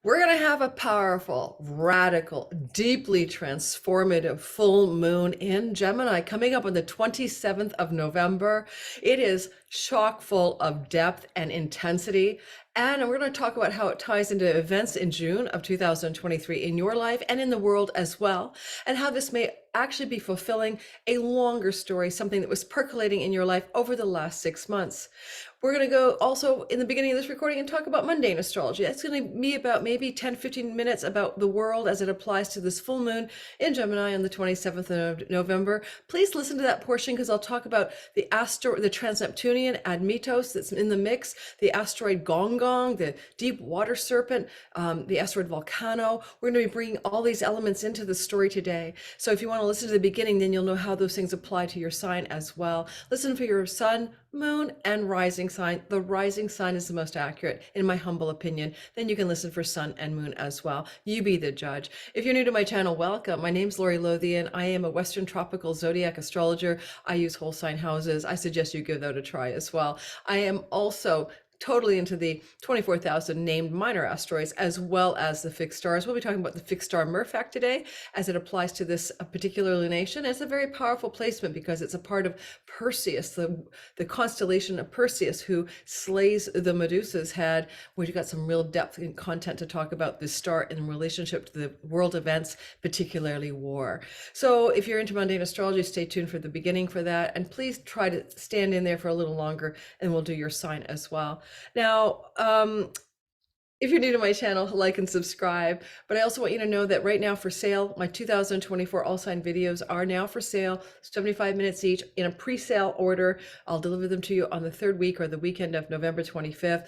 We're going to have a powerful, radical, deeply transformative full moon in Gemini coming up on the 27th of November. It is chock full of depth and intensity. And we're going to talk about how it ties into events in June of 2023 in your life and in the world as well, and how this may actually be fulfilling a longer story, something that was percolating in your life over the last 6 months. We're going to go also in the beginning of this recording and talk about mundane astrology. That's going to be about maybe 10, 15 minutes about the world as it applies to this full moon in Gemini on the 27th of November. Please listen to that portion because I'll talk about the trans-Neptunian Admetos that's in the mix, the asteroid Gonggong, the deep water serpent, the asteroid Volcano. We're going to be bringing all these elements into the story today. So if you want to listen to the beginning, then you'll know how those things apply to your sign as well. Listen for your sun, moon, and rising sign. The rising sign is the most accurate, in my humble opinion. Then you can listen for sun and moon as well. You be the judge. If you're new to my channel, welcome. My name's Lori Lothian. I am a Western tropical zodiac astrologer. I use whole sign houses. I suggest you give that a try as well. I am also totally into the 24,000 named minor asteroids as well as the fixed stars. We'll be talking about the fixed star Mirfak today as it applies to this particular lunation. It's a very powerful placement because it's a part of Perseus, the constellation of Perseus, who slays the Medusa's head. We've got some real depth and content to talk about this star in relationship to the world events, particularly war. So if you're into mundane astrology, stay tuned for the beginning for that. And please try to stand in there for a little longer and we'll do your sign as well. Now, if you're new to my channel, like and subscribe. But I also want you to know that right now for sale, my 2024 All Sign videos are now for sale, 75 minutes each in a pre-sale order. I'll deliver them to you on the third week or the weekend of November 25th.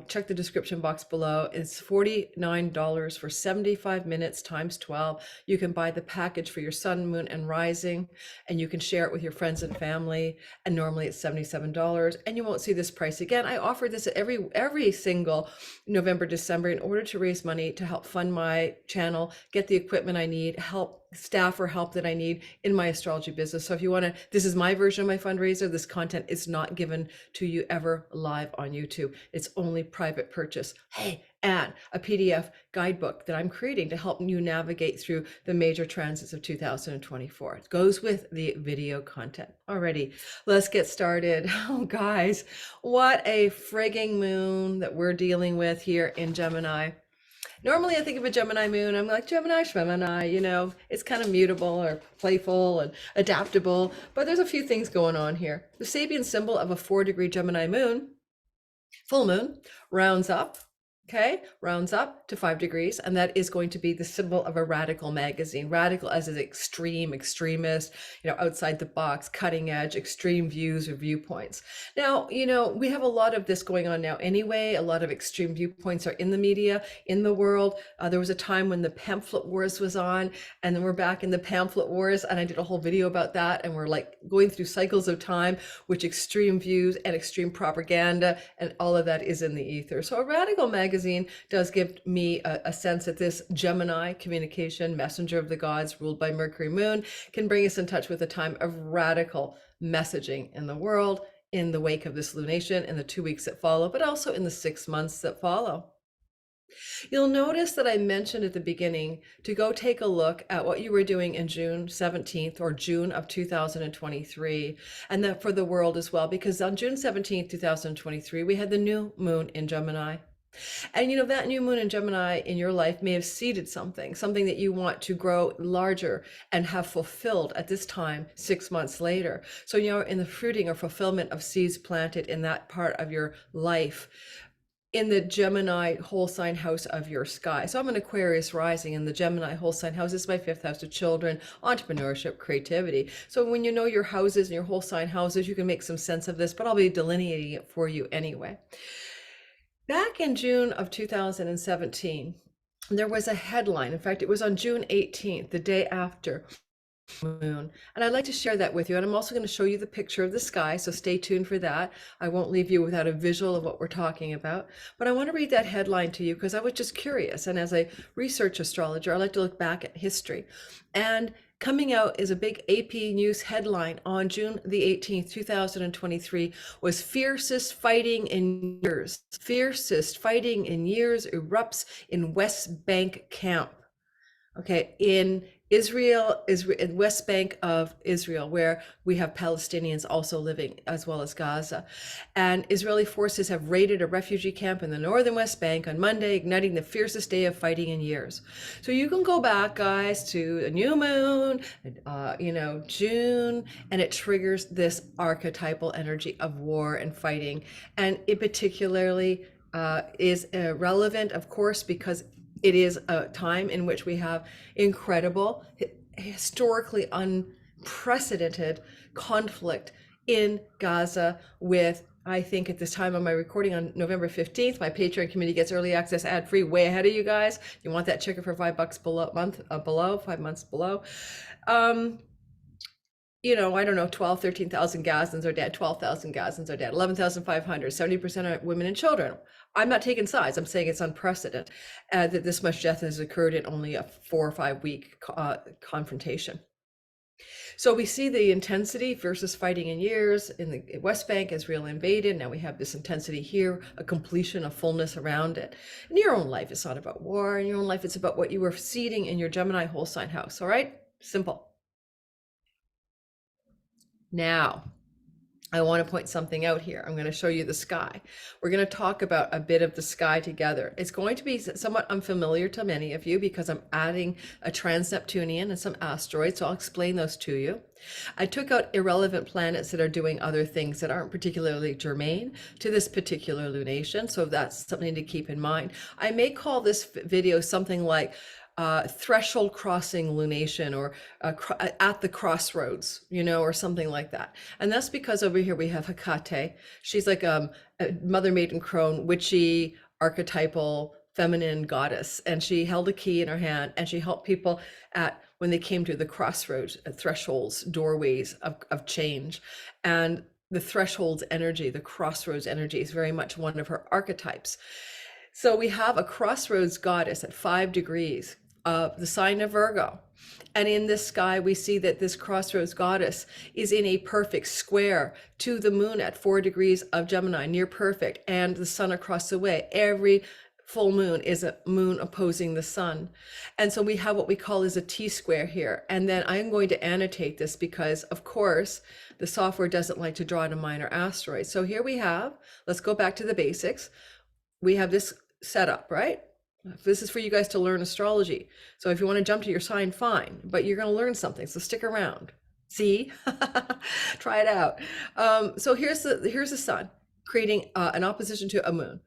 Check the description box below. It's $49 for 75 minutes times 12. You can buy the package for your sun, moon, and rising, and you can share it with your friends and family. And normally it's $77, and you won't see this price again. I offer this at every single November, December in order to raise money to help fund my channel, get the equipment I need, help staff or help that I need in my astrology business. So if you want to, this is my version of my fundraiser. This content is not given to you ever live on YouTube. It's only private purchase. Hey, and a PDF guidebook that I'm creating to help you navigate through the major transits of 2024. It goes with the video content. Alrighty, let's get started. Oh, guys, what a frigging moon that we're dealing with here in Gemini. Normally I think of a Gemini moon, I'm like Gemini, you know, it's kind of mutable or playful and adaptable, but there's a few things going on here. The Sabian symbol of a 4-degree Gemini moon, full moon, rounds up. Okay, rounds up to 5 degrees, and that is going to be the symbol of a radical magazine. Radical as an extreme, extremist, you know, outside the box, cutting edge, extreme views or viewpoints. Now, you know, we have a lot of this going on now anyway. A lot of extreme viewpoints are in the media, in the world. There was a time when the pamphlet wars was on, and then we're back in the pamphlet wars, and I did a whole video about that, and we're like going through cycles of time, which extreme views and extreme propaganda, and all of that is in the ether. So a radical magazine does give me a sense that this Gemini communication, messenger of the gods, ruled by Mercury moon, can bring us in touch with a time of radical messaging in the world in the wake of this lunation, in the 2 weeks that follow, but also in the 6 months that follow. You'll notice that I mentioned at the beginning to go take a look at what you were doing in June 17th or June of 2023, and that for the world as well, because on June 17th, 2023, we had the new moon in Gemini. And you know, that new moon in Gemini in your life may have seeded something that you want to grow larger and have fulfilled at this time 6 months later. So you're in the fruiting or fulfillment of seeds planted in that part of your life in the Gemini whole sign house of your sky. So I'm an Aquarius rising, and the Gemini whole sign house is my 5th house of children, entrepreneurship, creativity. So when you know your houses and your whole sign houses, you can make some sense of this, but I'll be delineating it for you anyway. Back in June of 2017, there was a headline. In fact, it was on June 18th, the day after moon. And I'd like to share that with you. And I'm also going to show you the picture of the sky. So stay tuned for that. I won't leave you without a visual of what we're talking about. But I want to read that headline to you because I was just curious. And as a research astrologer, I like to look back at history. And coming out is a big AP News headline on June the 18th, 2023, was fiercest fighting in years. Fiercest fighting in years erupts in West Bank camp. Okay, in Israel, in West Bank of Israel, where we have Palestinians also living, as well as Gaza. And Israeli forces have raided a refugee camp in the northern West Bank on Monday, igniting the fiercest day of fighting in years. So you can go back, guys, to a new moon, June, and it triggers this archetypal energy of war and fighting. And it particularly is relevant, of course, because it is a time in which we have incredible, historically unprecedented conflict in Gaza with, I think at this time of my recording on November 15th, my Patreon community gets early access ad-free way ahead of you guys. You want that chicken for $5 below, 5 months below. I don't know, 12, 13,000 Gazans are dead, 12,000 Gazans are dead, 11,500, 70% are women and children. I'm not taking sides. I'm saying it's unprecedented that this much death has occurred in only a 4 or 5 week confrontation. So we see the intensity versus fighting in years in the West Bank. Israel invaded. Now we have this intensity here, a completion, a fullness around it. In your own life, it's not about war. In your own life, it's about what you were seeding in your Gemini whole sign house. All right? Simple. Now, I want to point something out here. I'm going to show you the sky. We're going to talk about a bit of the sky together. It's going to be somewhat unfamiliar to many of you because I'm adding a trans-Neptunian and some asteroids, so I'll explain those to you. I took out irrelevant planets that are doing other things that aren't particularly germane to this particular lunation, so that's something to keep in mind. I may call this video something like threshold crossing lunation, or at the crossroads, or something like that. And that's because over here we have Hekate. She's like a mother maiden crone, witchy, archetypal, feminine goddess. And she held a key in her hand and she helped people when they came to the crossroads, thresholds, doorways of change. And the thresholds energy, the crossroads energy, is very much one of her archetypes. So we have a crossroads goddess at 5 degrees of the sign of Virgo. And in this sky, we see that this crossroads goddess is in a perfect square to the moon at 4 degrees of Gemini, near perfect, and the sun across the way. Every full moon is a moon opposing the sun. And so we have what we call is a T-square here. And then I'm going to annotate this because, of course, the software doesn't like to draw in a minor asteroid. So here we have, let's go back to the basics. We have this setup, right? This is for you guys to learn astrology. So if you want to jump to your sign, fine, but you're going to learn something. So stick around. See, try it out. So here's the sun creating an opposition to a moon.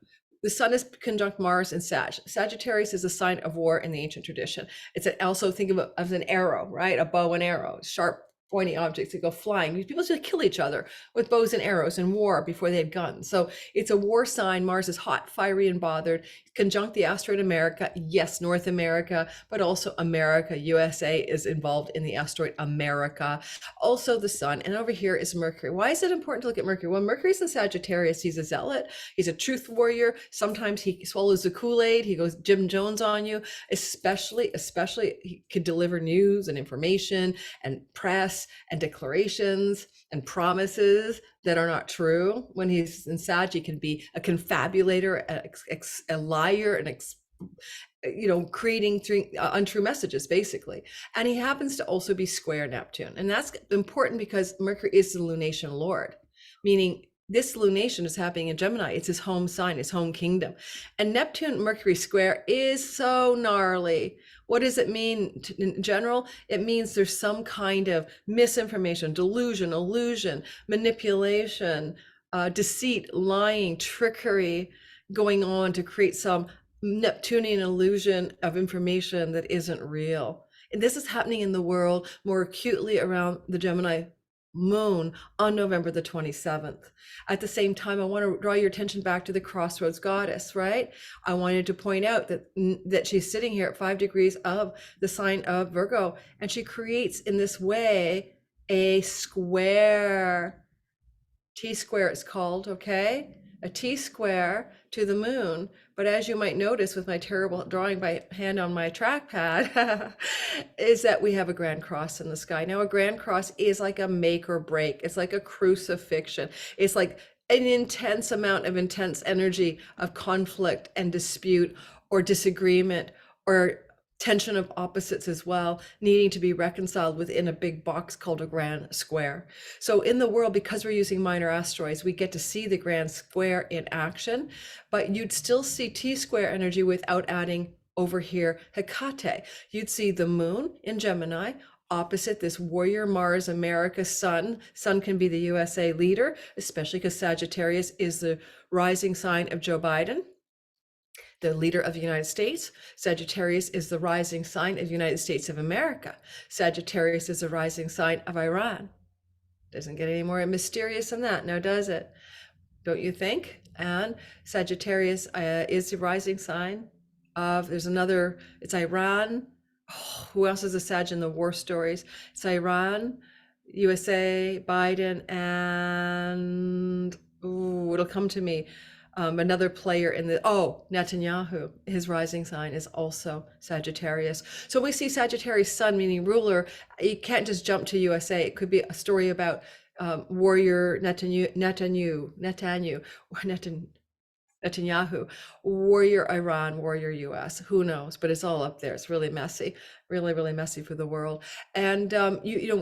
The sun is conjunct Mars in Sag. Sagittarius is a sign of war in the ancient tradition. It's also think of it as an arrow, right? A bow and arrow, sharp, pointy objects that go flying. People just kill each other with bows and arrows in war before they had guns. So it's a war sign. Mars is hot, fiery, and bothered. Conjunct the asteroid America. Yes, North America, but also America. USA is involved in the asteroid America. Also the sun. And over here is Mercury. Why is it important to look at Mercury? Well, Mercury's in Sagittarius. He's a zealot. He's a truth warrior. Sometimes he swallows the Kool-Aid. He goes Jim Jones on you. Especially he could deliver news and information and press and declarations and promises that are not true. When he's in Sag, he can be a confabulator, a liar, and creating untrue messages, basically. And he happens to also be square Neptune. And that's important because Mercury is the lunation lord, meaning this lunation is happening in Gemini. It's his home sign, his home kingdom. And Neptune Mercury square is so gnarly. What does it mean in general? It means there's some kind of misinformation, delusion, illusion, manipulation, deceit, lying, trickery going on to create some Neptunian illusion of information that isn't real. And this is happening in the world more acutely around the Gemini moon on November the 27th. At the same time, I want to draw your attention back to the crossroads goddess, right? I wanted to point out that she's sitting here at 5 degrees of the sign of Virgo, and she creates in this way a square, T-square it's called, okay? a T-square to the moon. But as you might notice with my terrible drawing by hand on my trackpad, is that we have a grand cross in the sky. Now, a grand cross is like a make or break. It's like a crucifixion. It's like an intense amount of intense energy of conflict and dispute or disagreement or tension of opposites as well, needing to be reconciled within a big box called a grand square. So in the world, because we're using minor asteroids, we get to see the grand square in action, but you'd still see T-square energy without adding over here Hekate. You'd see the moon in Gemini opposite this warrior Mars America sun. Sun can be the USA leader, especially because Sagittarius is the rising sign of Joe Biden, the leader of the United States. Sagittarius is the rising sign of the United States of America. Sagittarius is the rising sign of Iran. Doesn't get any more mysterious than that, now does it? Don't you think? And Sagittarius is the rising sign of, there's another, it's Iran. Oh, who else is a Sag in the war stories? It's Iran, USA, Biden, and it'll come to me. Another player in the, Netanyahu, his rising sign is also Sagittarius. So we see Sagittarius sun, meaning ruler. You can't just jump to USA. It could be a story about warrior Netanyahu, warrior Iran, warrior US, who knows, but it's all up there. It's really messy, really, really messy for the world. And,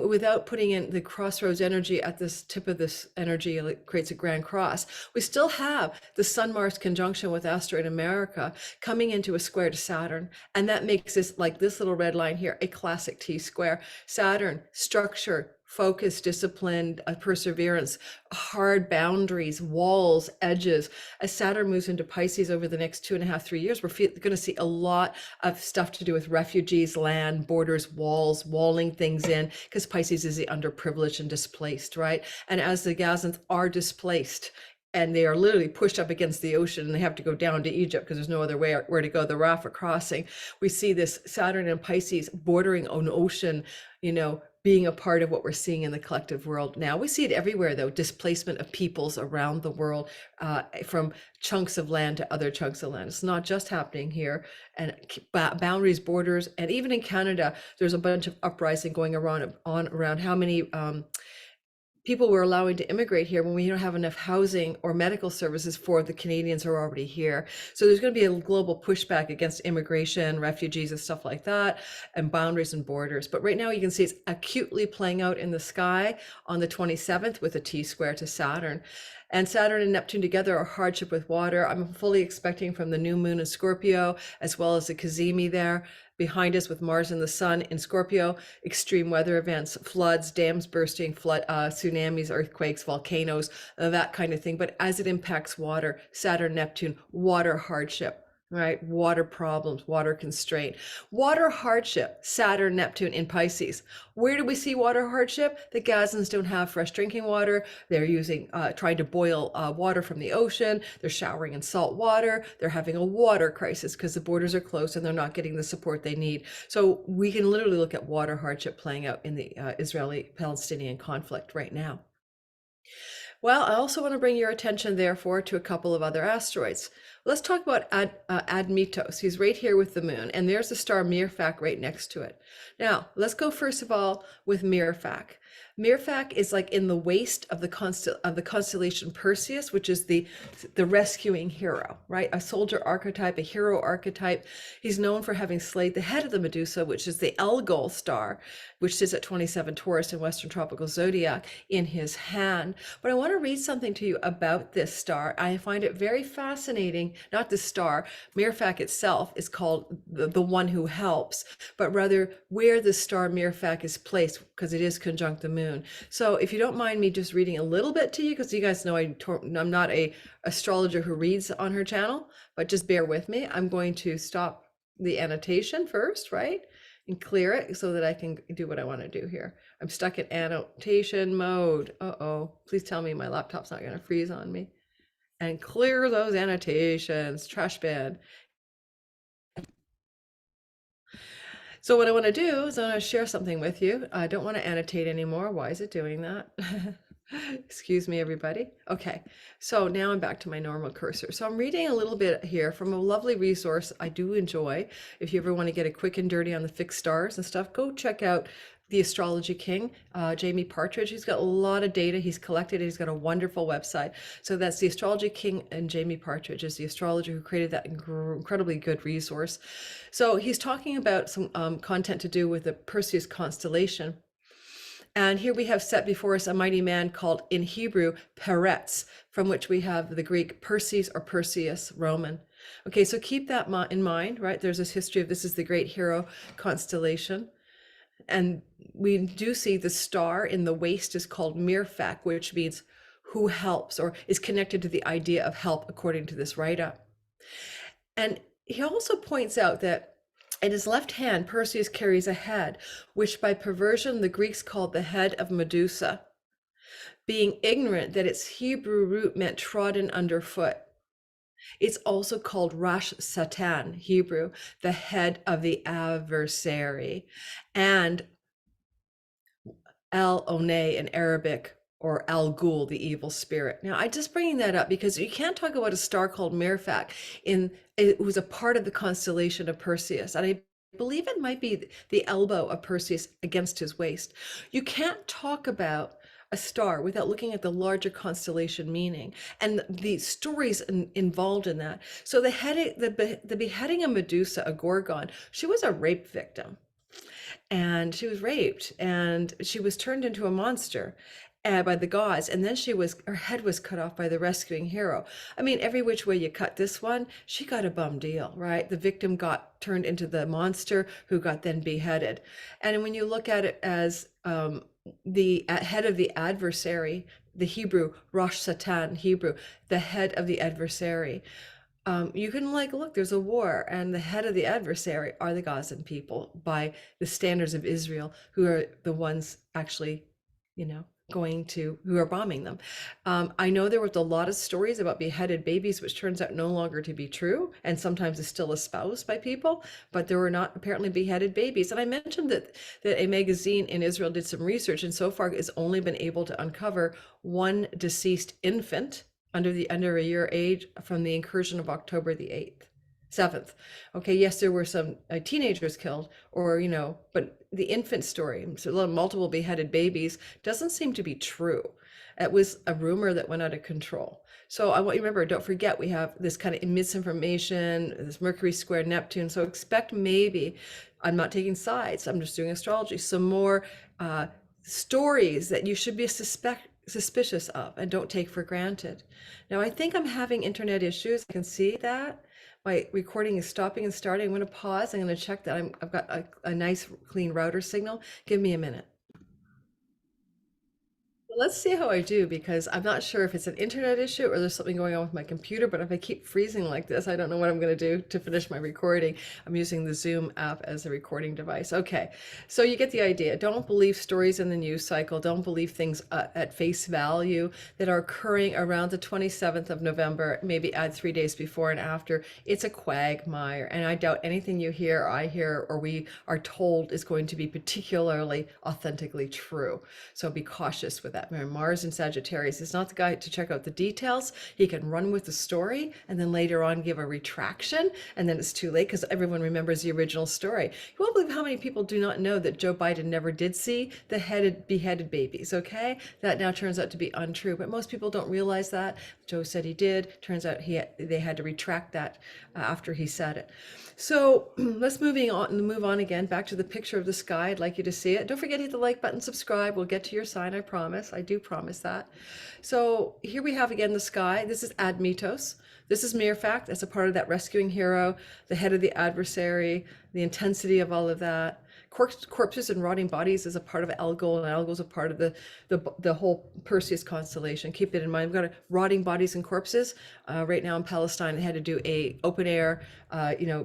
without putting in the crossroads energy at this tip of this energy, it creates a grand cross. We still have the Sun-Mars conjunction with Asteroid America coming into a square to Saturn. And that makes this, like this little red line here, a classic T-square. Saturn, structure, focus, discipline, perseverance, hard boundaries, walls, edges. As Saturn moves into Pisces over the next 2.5, 3 years, we're going to see a lot of stuff to do with refugees, land, borders, walls, walling things in, because Pisces is the underprivileged and displaced, right? And as the Gazans are displaced, and they are literally pushed up against the ocean and they have to go down to Egypt because there's no other way where to go, the Rafah crossing. We see this Saturn and Pisces bordering an ocean, being a part of what we're seeing in the collective world now. We see it everywhere, though, displacement of peoples around the world, from chunks of land to other chunks of land. It's not just happening here. And boundaries, borders, and even in Canada, there's a bunch of uprising going around how many people we're allowing to immigrate here when we don't have enough housing or medical services for the Canadians who are already here. So there's going to be a global pushback against immigration, refugees and stuff like that, and boundaries and borders. But right now you can see it's acutely playing out in the sky on the 27th with a T-square to Saturn. And Saturn and Neptune together are hardship with water. I'm fully expecting from the new moon in Scorpio, as well as the Cazimi there behind us with Mars and the Sun in Scorpio, extreme weather events, floods, dams bursting, tsunamis, earthquakes, volcanoes, that kind of thing. But as it impacts water, Saturn, Neptune, water hardship, right? Water problems, water constraint, water hardship, Saturn, Neptune in Pisces. Where do we see water hardship? The Gazans don't have fresh drinking water. They're trying to boil water from the ocean. They're showering in salt water. They're having a water crisis because the borders are closed and they're not getting the support they need. So we can literally look at water hardship playing out in the Israeli-Palestinian conflict right now. Well, I also want to bring your attention, therefore, to a couple of other asteroids. Let's talk about Admetos. He's right here with the moon, and there's the star Mirfak right next to it. Now, let's go first of all with Mirfak. Mirfak is like in the waist of the constellation Perseus, which is the rescuing hero, right? A soldier archetype, a hero archetype. He's known for having slayed the head of the Medusa, which is the Algol star, which sits at 27 Taurus in Western Tropical Zodiac, in his hand. But I want to read something to you about this star. I find it very fascinating. Not the star, Mirfak itself is called the one who helps, but rather where the star Mirfak is placed, because it is conjunct the moon. So if you don't mind me just reading a little bit to you, because you guys know I'm not a astrologer who reads on her channel, but just bear with me. I'm going to stop the annotation first, right? And clear it so that I can do what I want to do here. I'm stuck in annotation mode. Uh-oh, please tell me my laptop's not going to freeze on me. And clear those annotations, trash bin. So what I want to do is I want to share something with you. I don't want to annotate anymore. Why is it doing that? Excuse me, everybody. Okay, so now I'm back to my normal cursor. So I'm reading a little bit here from a lovely resource I do enjoy. If you ever want to get a quick and dirty on the fixed stars and stuff, go check out the Astrology King, Jamie Partridge. He's got a lot of data he's collected. He's got a wonderful website. So that's the Astrology King, and Jamie Partridge is the astrologer who created that incredibly good resource. So he's talking about some content to do with the Perseus constellation. And here we have set before us a mighty man called in Hebrew Peretz, from which we have the Greek Perses or Perseus, Roman. Okay, so keep that in mind, right? There's this history of this is the great hero constellation. And we do see the star in the waist is called Mirfak, which means who helps, or is connected to the idea of help, according to this write-up. And he also points out that in his left hand, Perseus carries a head, which by perversion the Greeks called the head of Medusa, being ignorant that its Hebrew root meant trodden underfoot. It's also called Rosh Satan, Hebrew, the head of the adversary, and Al-Onay in Arabic, or Al Ghul, the evil spirit. Now, I just bringing that up because you can't talk about a star called Mirfak it was a part of the constellation of Perseus, and I believe it might be the elbow of Perseus against his waist. You can't talk about a star without looking at the larger constellation meaning and the stories involved in that. So the beheading of Medusa, a Gorgon, she was a rape victim. And she was raped and she was turned into a monster by the gods, and then her head was cut off by the rescuing hero. I mean, every which way you cut this one, she got a bum deal, right? The victim got turned into the monster who got then beheaded. And when you look at it as the head of the adversary, the Hebrew Rosh Satan, Hebrew, the head of the adversary, you can look, there's a war, and the head of the adversary are the Gazan people by the standards of Israel, who are the ones actually, who are bombing them. I know there was a lot of stories about beheaded babies, which turns out no longer to be true, and sometimes is still espoused by people, but there were not apparently beheaded babies. And I mentioned that a magazine in Israel did some research, and so far has only been able to uncover one deceased infant under a year age from the incursion of October the 7th. Okay, yes, there were some teenagers killed, but the infant story, so multiple beheaded babies, doesn't seem to be true. It was a rumor that went out of control. So I want you to remember, don't forget, we have this kind of misinformation, this Mercury square Neptune. So expect maybe, I'm not taking sides, I'm just doing astrology, some more stories that you should be suspicious of and don't take for granted. Now, I think I'm having internet issues. I can see that. My recording is stopping and starting. I'm going to pause. I'm going to check that I've got a nice clean router signal. Give me a minute. Let's see how I do, because I'm not sure if it's an internet issue or there's something going on with my computer, but if I keep freezing like this, I don't know what I'm going to do to finish my recording. I'm using the Zoom app as a recording device. Okay, so you get the idea. Don't believe stories in the news cycle. Don't believe things at face value that are occurring around the 27th of November, maybe add 3 days before and after. It's a quagmire, and I doubt anything you hear, or I hear, or we are told is going to be particularly authentically true. So be cautious with that. Mars in Sagittarius is not the guy to check out the details. He can run with the story and then later on give a retraction, and then it's too late because everyone remembers the original story. You won't believe how many people do not know that Joe Biden never did see the beheaded babies, okay? That now turns out to be untrue, but most people don't realize that. Joe said he did. Turns out they had to retract that after he said it. So let's move on again, back to the picture of the sky. I'd like you to see it. Don't forget to hit the like button, subscribe. We'll get to your sign, I promise. I do promise that. So here we have again the sky. This is Admetos. This is Mirfak. That's a part of that rescuing hero, the head of the adversary, the intensity of all of that. Corpses and rotting bodies is a part of Algol, and Algol is a part of the whole Perseus constellation. Keep it in mind. We've got rotting bodies and corpses. Right now in Palestine, they had to do a open air,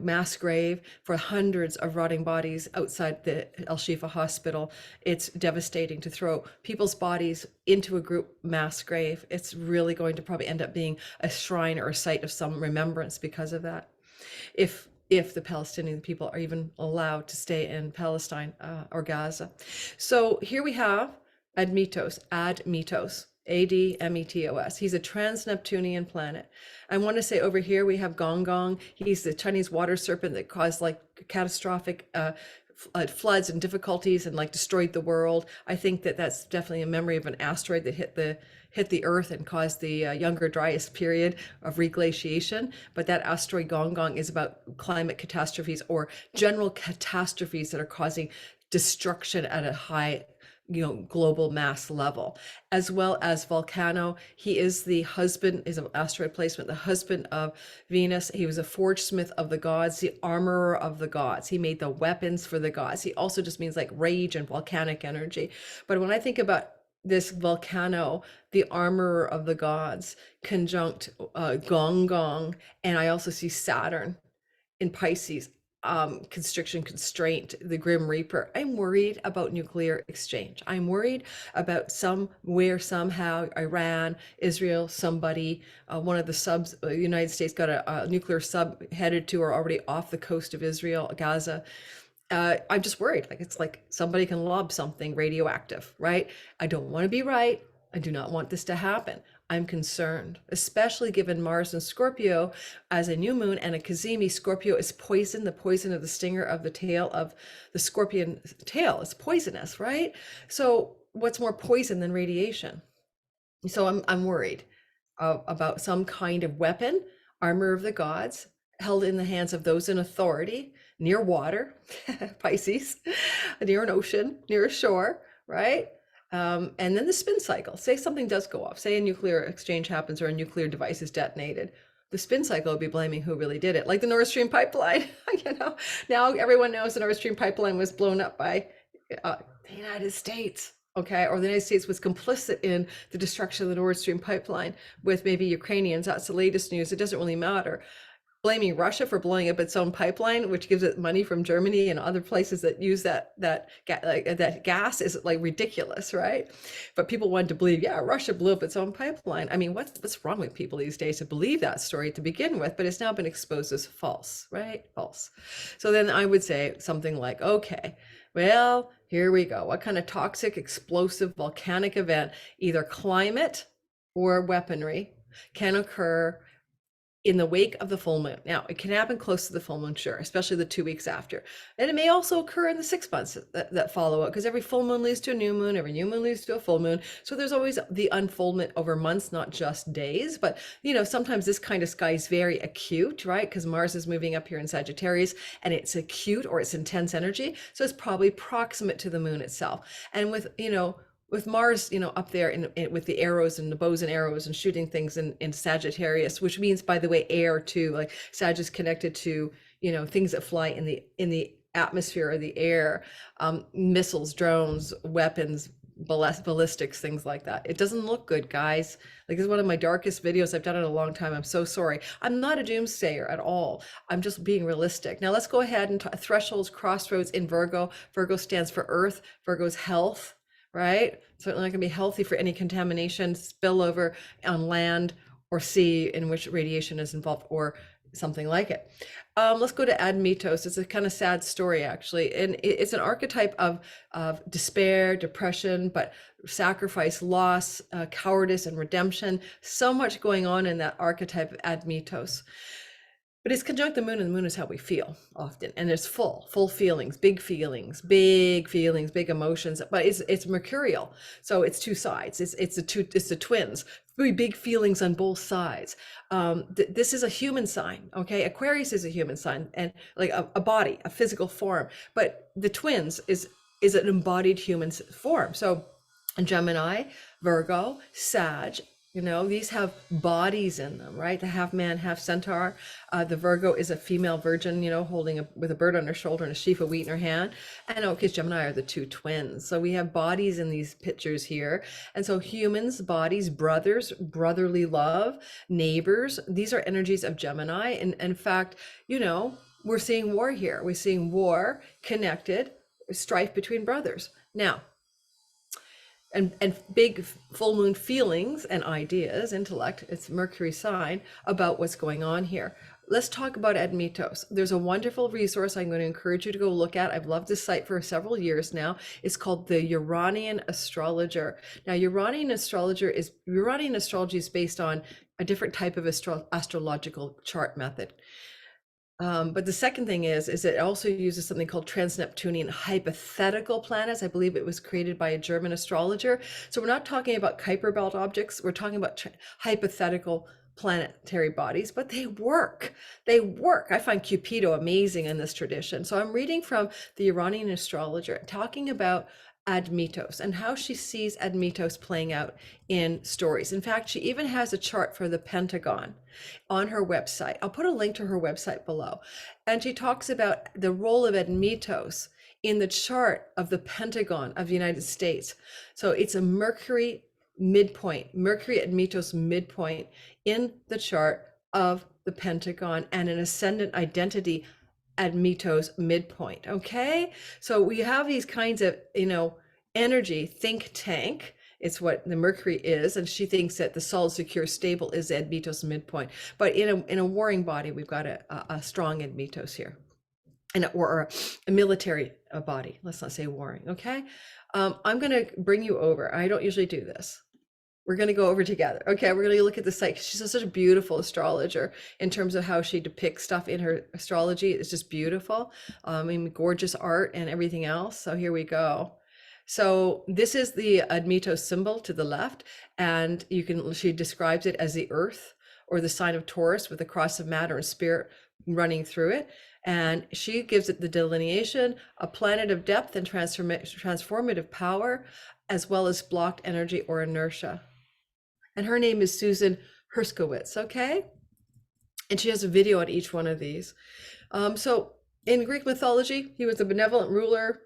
mass grave for hundreds of rotting bodies outside the El Shifa hospital. It's devastating to throw people's bodies into a group mass grave. It's really going to probably end up being a shrine or a site of some remembrance because of that. If the Palestinian people are even allowed to stay in Palestine or Gaza. So here we have Admetos. Admetos. He's a trans-Neptunian planet. I want to say over here we have Gonggong. He's the Chinese water serpent that caused like catastrophic floods and difficulties and like destroyed the world. I think that that's definitely a memory of an asteroid that hit the Earth and caused the Younger Dryas period of reglaciation. But that asteroid Gonggong is about climate catastrophes or general catastrophes that are causing destruction at a high global mass level, as well as Volcano. He is the husband, is an asteroid placement, the husband of Venus. He was a forge smith of the gods, the armorer of the gods. He made the weapons for the gods. He also just means like rage and volcanic energy. But when I think about this Volcano, the armorer of the gods, conjunct Gonggong, and I also see Saturn in Pisces, constriction, constraint, the Grim Reaper. I'm worried about nuclear exchange. I'm worried about somewhere, somehow, Iran, Israel, somebody, one of the subs, United States got a nuclear sub headed to or already off the coast of Israel, Gaza. I'm just worried. Like it's like somebody can lob something radioactive, right? I don't want to be right. I do not want this to happen. I'm concerned, especially given Mars and Scorpio as a new moon and a Cazimi. Scorpio is poison, the poison of the stinger of the tail of the scorpion tail is poisonous, right? So what's more poison than radiation? So I'm worried about some kind of weapon, armor of the gods, held in the hands of those in authority, near water, Pisces, near an ocean, near a shore, right? And then the spin cycle. Say something does go off, say a nuclear exchange happens or a nuclear device is detonated. The spin cycle will be blaming who really did it, like the Nord Stream pipeline. Now everyone knows the Nord Stream pipeline was blown up by the United States. Okay, or the United States was complicit in the destruction of the Nord Stream pipeline with maybe Ukrainians. That's the latest news. It doesn't really matter. Blaming Russia for blowing up its own pipeline, which gives it money from Germany and other places that use that gas, is like ridiculous, right? But people wanted to believe, yeah, Russia blew up its own pipeline. I mean, what's wrong with people these days to believe that story to begin with? But it's now been exposed as false, right? False. So then I would say something like, okay, well, here we go. What kind of toxic, explosive, volcanic event, either climate or weaponry, can occur in the wake of the full moon? Now, it can happen close to the full moon, sure, especially the 2 weeks after. And it may also occur in the 6 months that follow it, because every full moon leads to a new moon, every new moon leads to a full moon. So there's always the unfoldment over months, not just days. But, sometimes this kind of sky is very acute, right? Because Mars is moving up here in Sagittarius, and it's acute or it's intense energy. So it's probably proximate to the moon itself. And with Mars, up there with the arrows and the bows and arrows and shooting things in Sagittarius, which means, by the way, air too. Like Sag is connected to things that fly in the atmosphere or the air, missiles, drones, weapons, ballistics, things like that. It doesn't look good, guys. Like, this is one of my darkest videos. I've done it a long time. I'm so sorry. I'm not a doomsayer at all. I'm just being realistic. Now let's go ahead and thresholds, crossroads in Virgo. Virgo stands for Earth. Virgo's health. Right? Certainly not going to be healthy for any contamination, spillover on land or sea in which radiation is involved or something like it. Let's go to Admetos. It's a kind of sad story, actually. And it's an archetype of despair, depression, but sacrifice, loss, cowardice, and redemption. So much going on in that archetype of Admetos. But it's conjunct the moon, and the moon is how we feel often. And it's full feelings, big emotions, but it's mercurial. So it's two sides. It's the twins, very big feelings on both sides. This is a human sign. Okay. Aquarius is a human sign, and like a body, a physical form, but the twins is an embodied human form. So Gemini, Virgo, Sag, these have bodies in them, right? The half man, half centaur. The Virgo is a female virgin, holding with a bird on her shoulder and a sheaf of wheat in her hand. And because Gemini are the two twins. So we have bodies in these pictures here. And so humans, bodies, brothers, brotherly love, neighbors, these are energies of Gemini. And in fact, we're seeing war here. We're seeing war connected, strife between brothers. Now, and big full moon feelings and ideas, intellect, it's Mercury sign about what's going on here. let's talk about Admetos. There's a wonderful resource I'm going to encourage you to go look at. I've loved this site for several years now. It's called the Uranian Astrologer. Now, Uranian astrology is based on a different type of astrological chart method. But the second thing is it also uses something called trans-Neptunian hypothetical planets. I believe it was created by a German astrologer. So we're not talking about Kuiper belt objects. We're talking about hypothetical planetary bodies, but they work. They work. I find Cupido amazing in this tradition. So I'm reading from the Uranian astrologer, talking about Admetos and how she sees Admetos playing out in stories. In fact, she even has a chart for the Pentagon on her website. I'll put a link to her website below. And she talks about the role of Admetos in the chart of the Pentagon of the United States. So it's a Mercury midpoint, Mercury Admetos midpoint in the chart of the Pentagon, and an ascendant identity Admetos midpoint. Okay, so we have these kinds of, energy think tank. It's what the Mercury is, and she thinks that the solid, secure, stable is Admetos midpoint. But in a warring body, we've got a strong Admetos here, or a military body. Let's not say warring. Okay, I'm going to bring you over. I don't usually do this. We're going to go over together. Okay, we're going to look at the site. She's such a beautiful astrologer in terms of how she depicts stuff in her astrology. It's just beautiful. I mean, gorgeous art and everything else. So here we go. So this is the Admetos symbol to the left, and she describes it as the earth, or the sign of Taurus with the cross of matter and spirit running through it. And she gives it the delineation, a planet of depth and transformative power, as well as blocked energy or inertia. And her name is Susan Herskowitz, okay? And she has a video on each one of these. So in Greek mythology, he was a benevolent ruler,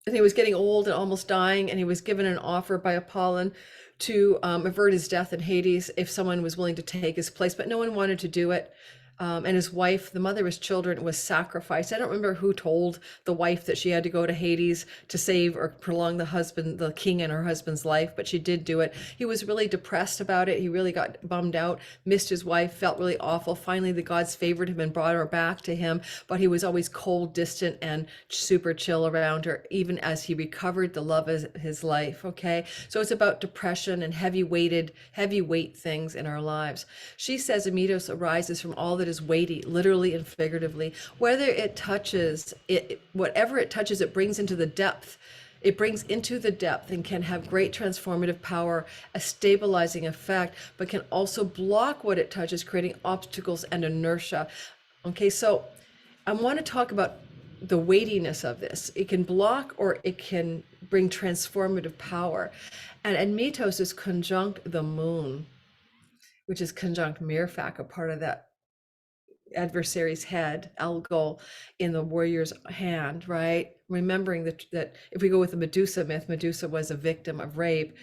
and he was getting old and almost dying, and he was given an offer by Apollon to avert his death in Hades if someone was willing to take his place, but no one wanted to do it. And his wife, the mother of his children, was sacrificed. I don't remember who told the wife that she had to go to Hades to save or prolong the king and her husband's life, but she did do it. He was really depressed about it. He really got bummed out, missed his wife, felt really awful. Finally, the gods favored him and brought her back to him, but he was always cold, distant, and super chill around her, even as he recovered the love of his life, okay? So it's about depression and heavyweight things in our lives. She says Admetos arises from all that is weighty, literally and figuratively. Whether it touches it, whatever it touches, it brings into the depth. It brings into the depth and can have great transformative power, a stabilizing effect, but can also block what it touches, creating obstacles and inertia. Okay, so I want to talk about the weightiness of this. It can block or it can bring transformative power. And Admetos is conjunct the moon, which is conjunct Mirfak, a part of that adversary's head, Algol, in the warrior's hand, right? Remembering that if we go with the Medusa myth, Medusa was a victim of rape,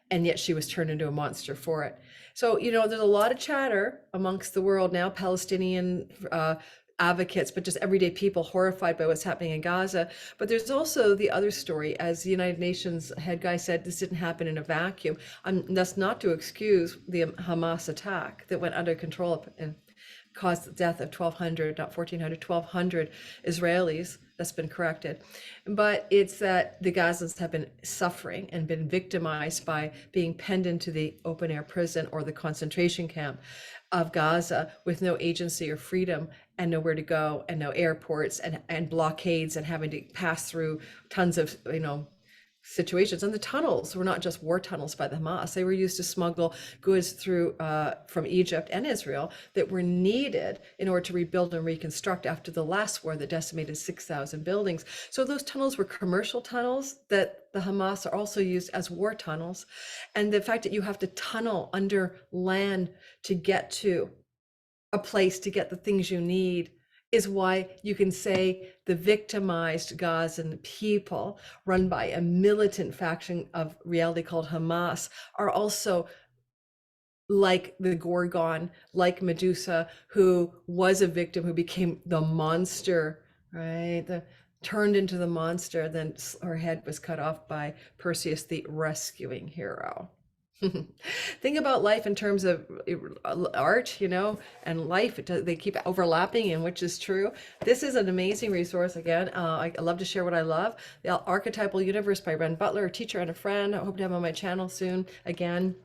and yet she was turned into a monster for it. So, there's a lot of chatter amongst the world now, Palestinian advocates, but just everyday people horrified by what's happening in Gaza. But there's also the other story, as the United Nations head guy said, this didn't happen in a vacuum. That's not to excuse the Hamas attack that went under control and caused the death of 1,200, not 1,400, 1,200 Israelis. That's been corrected. But it's that the Gazans have been suffering and been victimized by being penned into the open air prison or the concentration camp of Gaza with no agency or freedom and nowhere to go and no airports and blockades and having to pass through tons of, situations. And the tunnels were not just war tunnels by the Hamas. They were used to smuggle goods through from Egypt and Israel that were needed in order to rebuild and reconstruct after the last war that decimated 6,000 buildings. So those tunnels were commercial tunnels that the Hamas are also used as war tunnels. And the fact that you have to tunnel under land to get to a place to get the things you need is why you can say the victimized Gazan people, run by a militant faction of reality called Hamas, are also like the Gorgon, like Medusa, who was a victim, who became the monster, right? Turned into the monster, then her head was cut off by Perseus, the rescuing hero. Think about life in terms of art, and life. They keep overlapping, and which is true. This is an amazing resource. Again, I love to share what I love. The Archetypal Universe by Ren Butler, a teacher and a friend. I hope to have him on my channel soon again.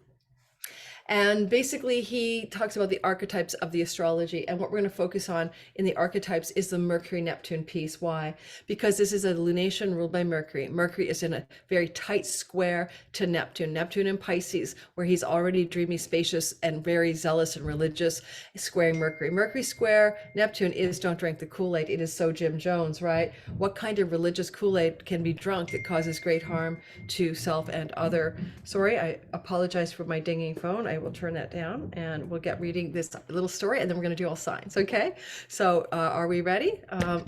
And basically, he talks about the archetypes of the astrology. And what we're going to focus on in the archetypes is the Mercury Neptune piece. Why? Because this is a lunation ruled by Mercury. Mercury is in a very tight square to Neptune. Neptune in Pisces, where he's already dreamy, spacious, and very zealous and religious, squaring Mercury. Mercury square Neptune is don't drink the Kool-Aid. It is so Jim Jones, right? What kind of religious Kool-Aid can be drunk that causes great harm to self and other? Sorry, I apologize for my dinging phone. I will turn that down and we'll get reading this little story, and then we're going to do all signs. Okay, so are we ready? I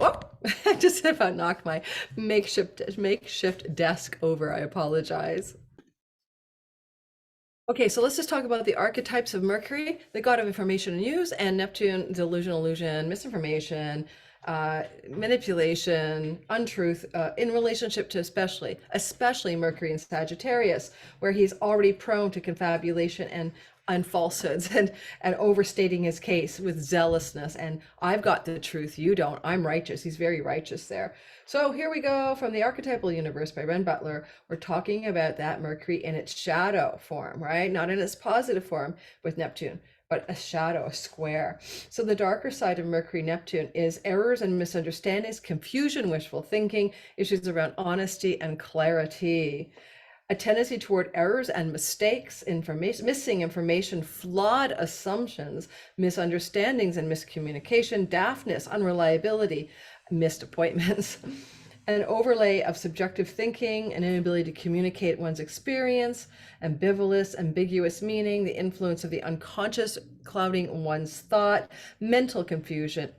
just about knocked my makeshift desk over. I apologize. Okay, so let's just talk about the archetypes of Mercury, the god of information and news, and Neptune, delusion, illusion, misinformation, manipulation, untruth, in relationship to especially Mercury in Sagittarius, where he's already prone to confabulation and falsehoods and overstating his case with zealousness. And I've got the truth, you don't. I'm righteous. He's very righteous there. So here we go from the Archetypal Universe by Ren Butler. We're talking about that Mercury in its shadow form, right? Not in its positive form with Neptune, but a shadow, a square. So the darker side of Mercury Neptune is errors and misunderstandings, confusion, wishful thinking, issues around honesty and clarity, a tendency toward errors and mistakes, missing information, flawed assumptions, misunderstandings and miscommunication, daftness, unreliability, missed appointments, an overlay of subjective thinking, an inability to communicate one's experience, ambivalence, ambiguous meaning, the influence of the unconscious clouding one's thought, mental confusion,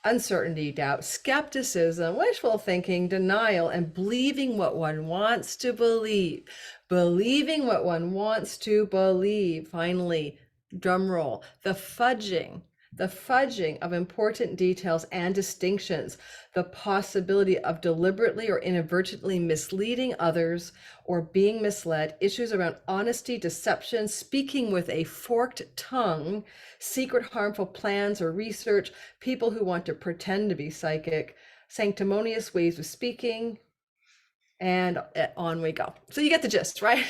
uncertainty, doubt, skepticism, wishful thinking, denial, and believing what one wants to believe. Believing what one wants to believe. Finally, drum roll, the fudging of important details and distinctions, the possibility of deliberately or inadvertently misleading others or being misled, issues around honesty, deception, speaking with a forked tongue, secret harmful plans or research, people who want to pretend to be psychic, sanctimonious ways of speaking, and on we go. So you get the gist, right?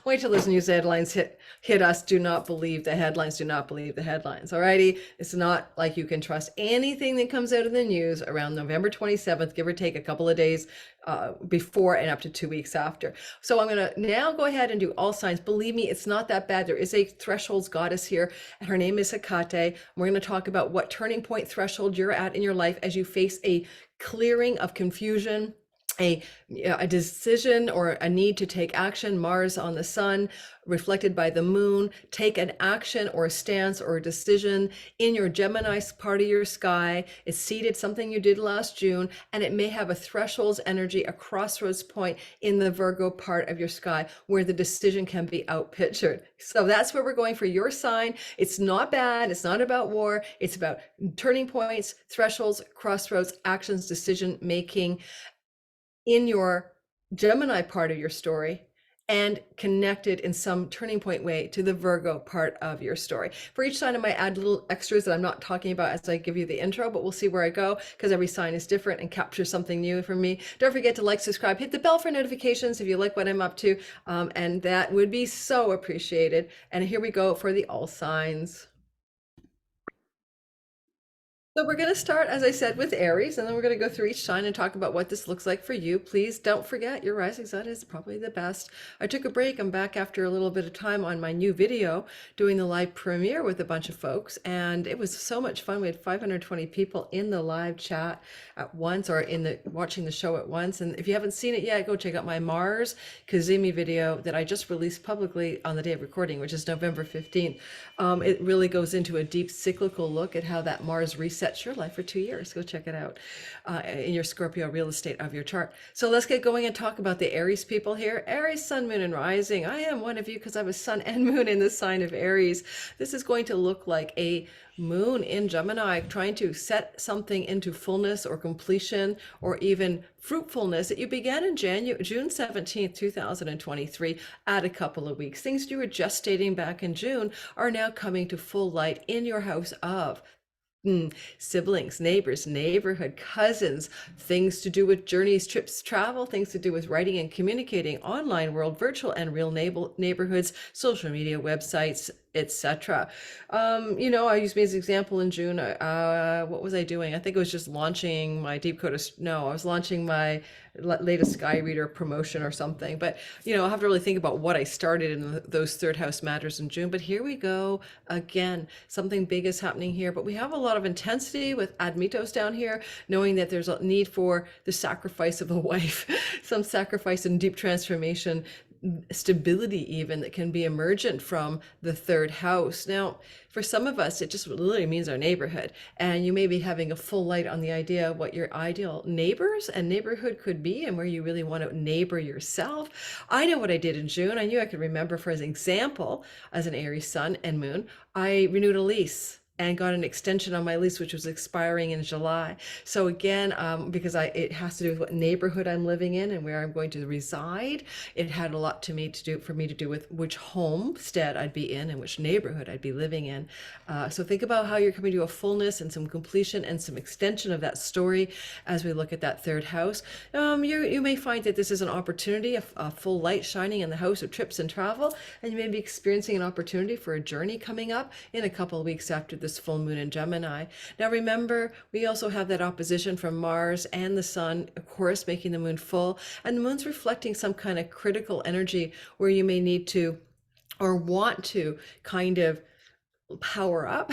Wait till those news headlines hit us. Do not believe the headlines. Do not believe the headlines. Alrighty. It's not like you can trust anything that comes out of the news around November 27th, give or take a couple of days before and up to 2 weeks after. So I'm going to now go ahead and do all signs. Believe me, it's not that bad. There is a thresholds goddess here, and her name is Hekate. We're going to talk about what turning point threshold you're at in your life as you face a clearing of confusion, a decision or a need to take action. Mars on the sun, reflected by the moon. Take an action or a stance or a decision in your Gemini part of your sky. It's seated, something you did last June, and it may have a thresholds energy, a crossroads point in the Virgo part of your sky where the decision can be outpictured. So that's where we're going for your sign. It's not bad. It's not about war. It's about turning points, thresholds, crossroads, actions, decision making in your Gemini part of your story, and connected in some turning point way to the Virgo part of your story. For each sign, I might add little extras that I'm not talking about as I give you the intro, but we'll see where I go because every sign is different and captures something new for me. Don't forget to like, subscribe, hit the bell for notifications if you like what I'm up to, and that would be so appreciated. And here we go for the all signs. So we're going to start, as I said, with Aries, and then we're going to go through each sign and talk about what this looks like for you. Please don't forget your rising sign is probably the best. I took a break. I'm back after a little bit of time on my new video doing the live premiere with a bunch of folks, and it was so much fun. We had 520 people in the live chat at once, or watching the show at once. And if you haven't seen it yet, go check out my Mars Kazemi video that I just released publicly on the day of recording, which is November 15th. It really goes into a deep cyclical look at how that Mars reset resets your life for 2 years. Go check it out in your Scorpio real estate of your chart. So let's get going and talk about the Aries people here. Aries, sun, moon, and rising. I am one of you because I have a sun and moon in the sign of Aries. This is going to look like a moon in Gemini trying to set something into fullness or completion or even fruitfulness that you began in June 17th, 2023. Add a couple of weeks. Things you were gestating back in June are now coming to full light in your house of siblings, neighbors, neighborhood, cousins, things to do with journeys, trips, travel, things to do with writing and communicating, online world, virtual and real neighborhoods, social media, websites, etc. I used me as an example in June. What was I doing? I think it was just launching my Deep Code. No, I was launching my latest Sky Reader promotion or something. But, I have to really think about what I started in those third house matters in June. But here we go again. Something big is happening here. But we have a lot of intensity with Admetos down here, knowing that there's a need for the sacrifice of a wife, some sacrifice and deep transformation, stability even that can be emergent from the third house. Now, for some of us, it just literally means our neighborhood. And you may be having a full light on the idea of what your ideal neighbors and neighborhood could be and where you really want to neighbor yourself. I know what I did in June. I knew I could remember, for example, as an Aries sun and moon, I renewed a lease and got an extension on my lease, which was expiring in July. So again, because it has to do with what neighborhood I'm living in and where I'm going to reside, it had a lot for me to do with which homestead I'd be in and which neighborhood I'd be living in. So think about how you're coming to a fullness and some completion and some extension of that story as we look at that third house. You may find that this is an opportunity, a full light shining in the house of trips and travel, and you may be experiencing an opportunity for a journey coming up in a couple of weeks after this full moon in Gemini. Now remember, we also have that opposition from Mars and the Sun, of course, making the moon full, and the moon's reflecting some kind of critical energy where you may need to or want to kind of power up,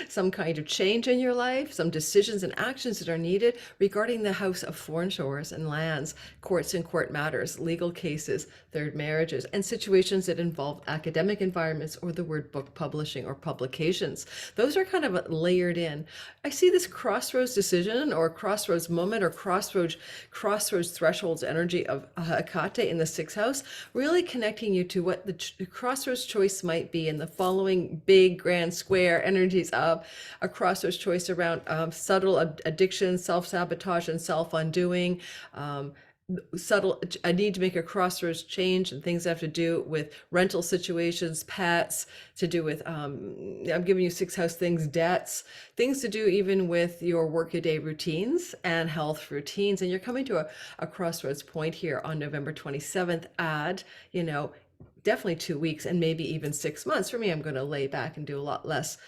some kind of change in your life, some decisions and actions that are needed regarding the house of foreign shores and lands, courts and court matters, legal cases, third marriages, and situations that involve academic environments or the word book publishing or publications. Those are kind of layered in. I see this crossroads decision or crossroads moment or crossroads thresholds energy of Hekate in the sixth house, really connecting you to what the crossroads choice might be in the following big grand square energies of a crossroads choice around subtle addiction, self-sabotage, and self-undoing. I need to make a crossroads change and things that have to do with rental situations, pets, to do with, I'm giving you sixth house things, debts, things to do even with your workaday routines and health routines. And you're coming to a crossroads point here on November 27th. Definitely 2 weeks and maybe even 6 months. For me, I'm going to lay back and do a lot less,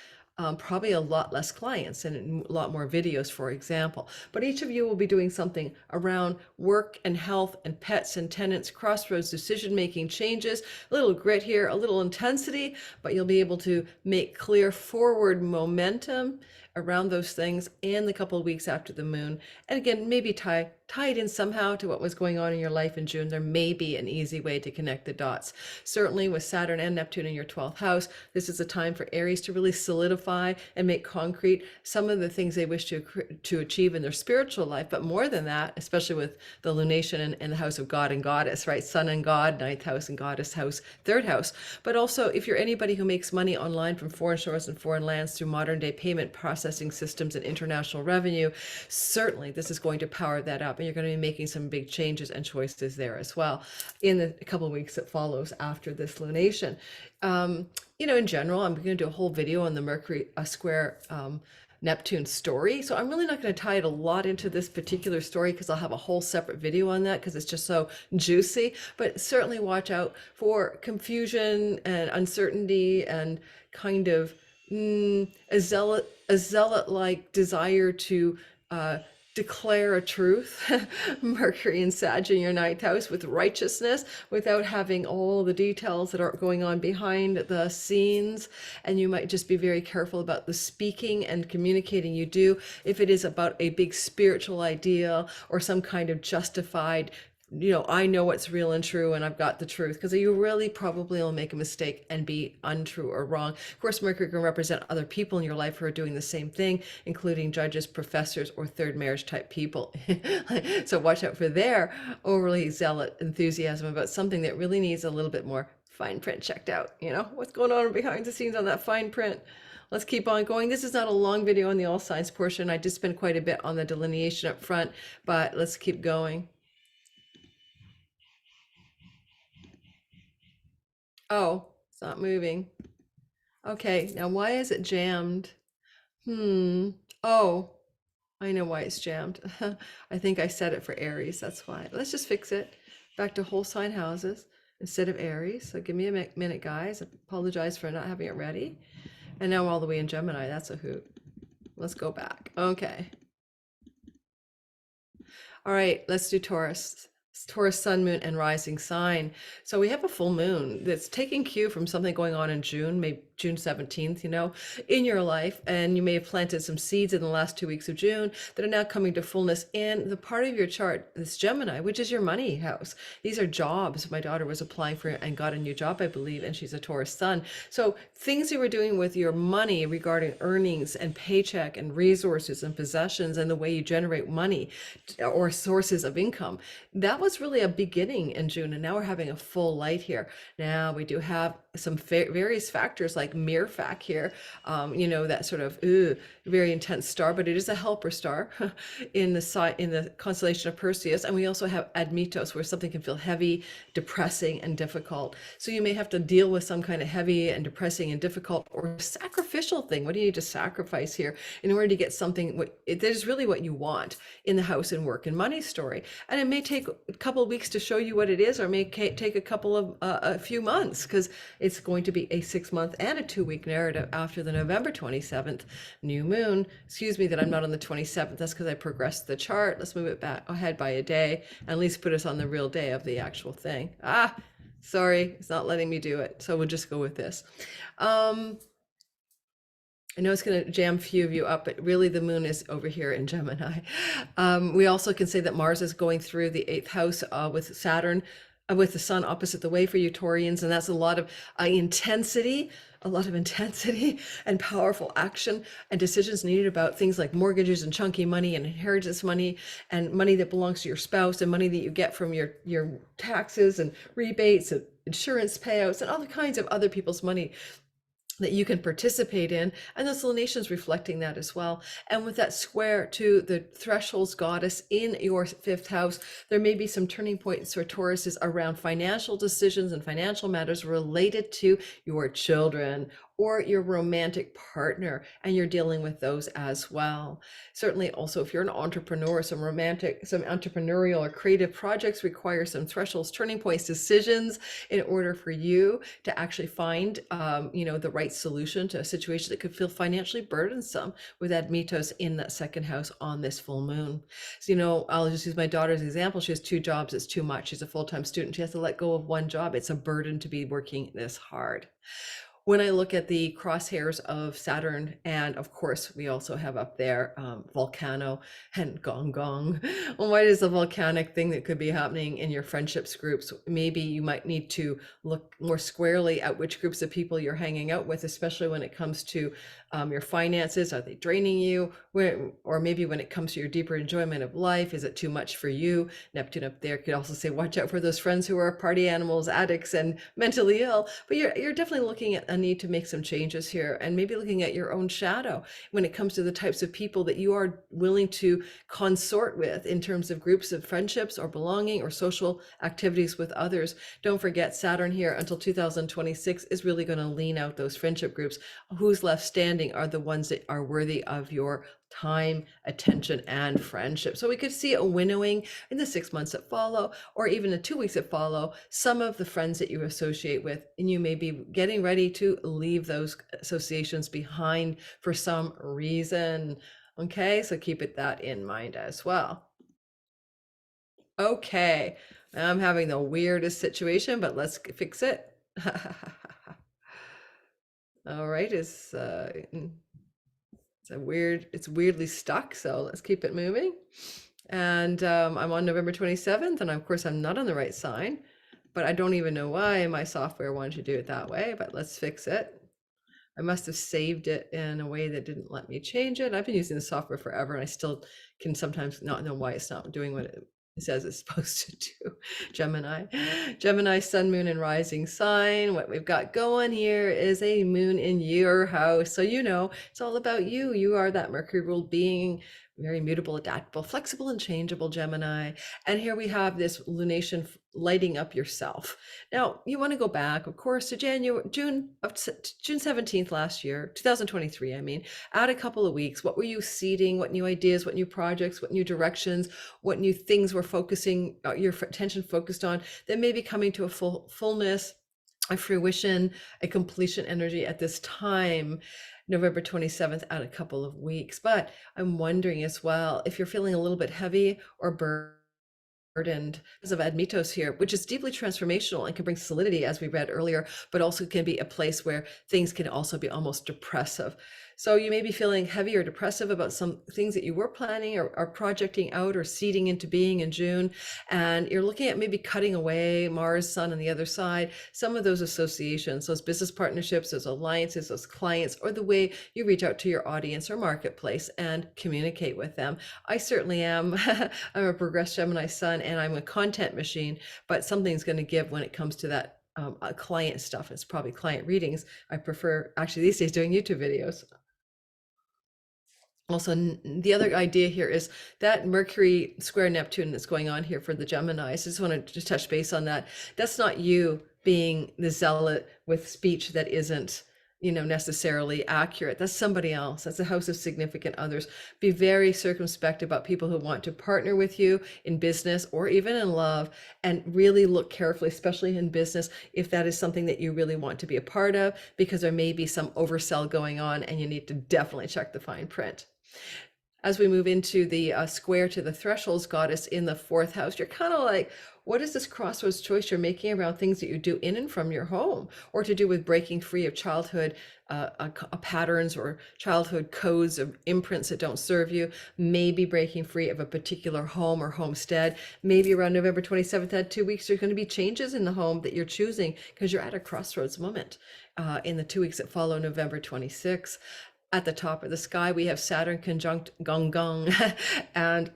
probably a lot less clients and a lot more videos, for example. But each of you will be doing something around work and health and pets and tenants, crossroads, decision-making changes, a little grit here, a little intensity, but you'll be able to make clear forward momentum around those things in the couple of weeks after the moon. And again, maybe tie it in somehow to what was going on in your life in June. There may be an easy way to connect the dots. Certainly with Saturn and Neptune in your 12th house, this is a time for Aries to really solidify and make concrete some of the things they wish to achieve in their spiritual life. But more than that, especially with the lunation in the house of God and Goddess, right? Sun and God, ninth house, and Goddess house, third house. But also, if you're anybody who makes money online from foreign shores and foreign lands through modern day payment processing systems and international revenue, certainly this is going to power that up. And you're going to be making some big changes and choices there as well in the couple of weeks that follows after this lunation. In general, I'm going to do a whole video on the Mercury square Neptune story. So I'm really not going to tie it a lot into this particular story because I'll have a whole separate video on that because it's just so juicy. But certainly watch out for confusion and uncertainty and kind of a zealot-like desire to declare a truth, Mercury and Sag in your ninth house, with righteousness without having all the details that are going on behind the scenes. And you might just be very careful about the speaking and communicating you do if it is about a big spiritual ideal or some kind of justified I know what's real and true and I've got the truth, because you really probably will make a mistake and be untrue or wrong. Of course, Mercury can represent other people in your life who are doing the same thing, including judges, professors, or third marriage type people. So watch out for their overly zealot enthusiasm about something that really needs a little bit more fine print checked out. What's going on behind the scenes on that fine print. Let's keep on going. This is not a long video on the all signs portion. I did spend quite a bit on the delineation up front, but let's keep going. Oh, it's not moving. Okay, now why is it jammed? Oh, I know why it's jammed. I think I set it for Aries, that's why. Let's just fix it. Back to whole sign houses instead of Aries. So give me a minute, guys. I apologize for not having it ready. And now I'm all the way in Gemini. That's a hoot. Let's go back. Okay. All right, let's do Taurus. Taurus, sun, moon, and rising sign. So we have a full moon that's taking cue from something going on in June, maybe June 17th, in your life. And you may have planted some seeds in the last 2 weeks of June that are now coming to fullness in the part of your chart, this Gemini, which is your money house. These are jobs. My daughter was applying for and got a new job, I believe, and she's a Taurus sun. So things you were doing with your money regarding earnings and paycheck and resources and possessions and the way you generate money or sources of income, that was really a beginning in June, and now we're having a full light here. Now we do have some various factors like Mirfak here, that sort of very intense star, but it is a helper star in the constellation of Perseus, and we also have Admetos, where something can feel heavy, depressing, and difficult. So you may have to deal with some kind of heavy and depressing and difficult or sacrificial thing. What do you need to sacrifice here in order to get something that is really what you want in the house and work and money story? And it may take a couple of weeks to show you what it is, or may take a few months, because it's going to be a 6-month and a 2-week narrative after the November 27th new moon. Excuse me that I'm not on the 27th. That's because I progressed the chart. Let's move it back ahead by a day, and at least put us on the real day of the actual thing. Sorry, it's not letting me do it. So we'll just go with this. I know it's going to jam a few of you up, but really the moon is over here in Gemini. We also can say that Mars is going through the 8th house with Saturn, with the sun opposite the way for you Taurians, and that's a lot of intensity and powerful action and decisions needed about things like mortgages and chunky money and inheritance money and money that belongs to your spouse and money that you get from your taxes and rebates and insurance payouts and other kinds of other people's money that you can participate in, and the Lunatic is reflecting that as well. And with that square to the thresholds goddess in your 5th house, there may be some turning points for Tauruses around financial decisions and financial matters related to your children or your romantic partner, and you're dealing with those as well. Certainly also, if you're an entrepreneur, some entrepreneurial or creative projects require some thresholds, turning points, decisions in order for you to actually find the right solution to a situation that could feel financially burdensome, with Admetos in that 2nd house on this full moon. So I'll just use my daughter's example. She has 2 jobs. It's too much. She's a full-time student. She has to let go of 1 job. It's a burden to be working this hard. When I look at the crosshairs of Saturn, and of course we also have up there Volcano and Gonggong. Well, what is a volcanic thing that could be happening in your friendships groups? Maybe you might need to look more squarely at which groups of people you're hanging out with, especially when it comes to your finances. Are they draining you? Or maybe when it comes to your deeper enjoyment of life, is it too much for you? Neptune up there could also say, watch out for those friends who are party animals, addicts, and mentally ill. But you're definitely looking at a need to make some changes here, and maybe looking at your own shadow when it comes to the types of people that you are willing to consort with in terms of groups of friendships or belonging or social activities with others. Don't forget, Saturn here until 2026 is really going to lean out those friendship groups. Who's left standing are the ones that are worthy of your time, attention, and friendship. So we could see a winnowing in the 6 months that follow, or even the 2 weeks that follow, some of the friends that you associate with, and you may be getting ready to leave those associations behind for some reason. Okay, so keep that in mind as well. Okay, I'm having the weirdest situation, but let's fix it. All right, it's weirdly stuck, so let's keep it moving. And I'm on November 27th, and of course, I'm not on the right sign, but I don't even know why my software wanted to do it that way, but let's fix it. I must have saved it in a way that didn't let me change it. I've been using the software forever, and I still can sometimes not know why it's not doing what it says it's supposed to do. Gemini. Gemini, sun, moon, and rising sign. What we've got going here is a moon in your house. So you know, it's all about you. You are that Mercury ruled being, very mutable, adaptable, flexible, and changeable, Gemini. And here we have this lunation lighting up yourself. Now, you want to go back, of course, to June 17th last year, 2023, I mean, add a couple of weeks. What were you seeding? What new ideas, what new projects, what new directions, what new things were focusing your attention focused on that may be coming to a fullness, a fruition, a completion energy at this time, November 27th, out a couple of weeks. But I'm wondering as well if you're feeling a little bit heavy or burdened because of Admetos here, which is deeply transformational and can bring solidity, as we read earlier, but also can be a place where things can also be almost depressive. So you may be feeling heavy or depressive about some things that you were planning or projecting out or seeding into being in June. And you're looking at maybe cutting away Mars, Sun on the other side, some of those associations, those business partnerships, those alliances, those clients, or the way you reach out to your audience or marketplace and communicate with them. I certainly am. I'm a progressed Gemini sun and I'm a content machine, but something's going to give when it comes to that client stuff. It's probably client readings. I prefer actually these days doing YouTube videos. Also, the other idea here is that Mercury square Neptune that's going on here for the Geminis. I just want to touch base on that. That's not you being the zealot with speech that isn't, necessarily accurate. That's somebody else. That's a house of significant others. Be very circumspect about people who want to partner with you in business or even in love, and really look carefully, especially in business, if that is something that you really want to be a part of, because there may be some oversell going on and you need to definitely check the fine print. As we move into the square to the thresholds goddess in the fourth house, you're kind of like, what is this crossroads choice you're making around things that you do in and from your home, or to do with breaking free of childhood patterns or childhood codes of imprints that don't serve you, maybe breaking free of a particular home or homestead. Maybe around November 27th, that 2 weeks, there's going to be changes in the home that you're choosing because you're at a crossroads moment in the 2 weeks that follow November 26th. At the top of the sky, we have Saturn conjunct Gonggong and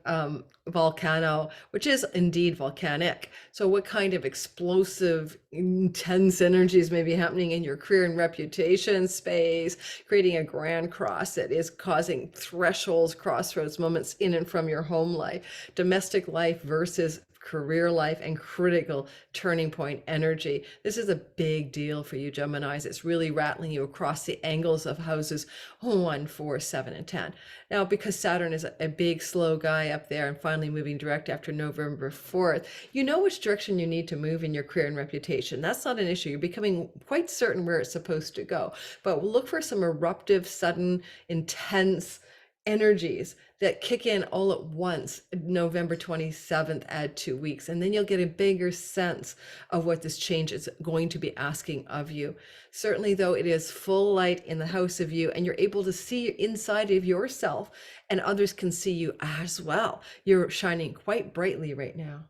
Volcano, which is indeed volcanic. So what kind of explosive, intense energies may be happening in your career and reputation space, creating a grand cross that is causing thresholds, crossroads moments in and from your home life, domestic life versus career life, and critical turning point energy. This is a big deal for you, Geminis. It's really rattling you across the angles of houses 1, 4, 7, and 10. Now, because Saturn is a big, slow guy up there and finally moving direct after November 4th, you know which direction you need to move in your career and reputation. That's not an issue. You're becoming quite certain where it's supposed to go. But look for some eruptive, sudden, intense energies that kick in all at once November 27th, add 2 weeks, and then you'll get a bigger sense of what this change is going to be asking of you. Certainly, though, it is full light in the house of you and you're able to see inside of yourself, and others can see you as well. You're shining quite brightly right now.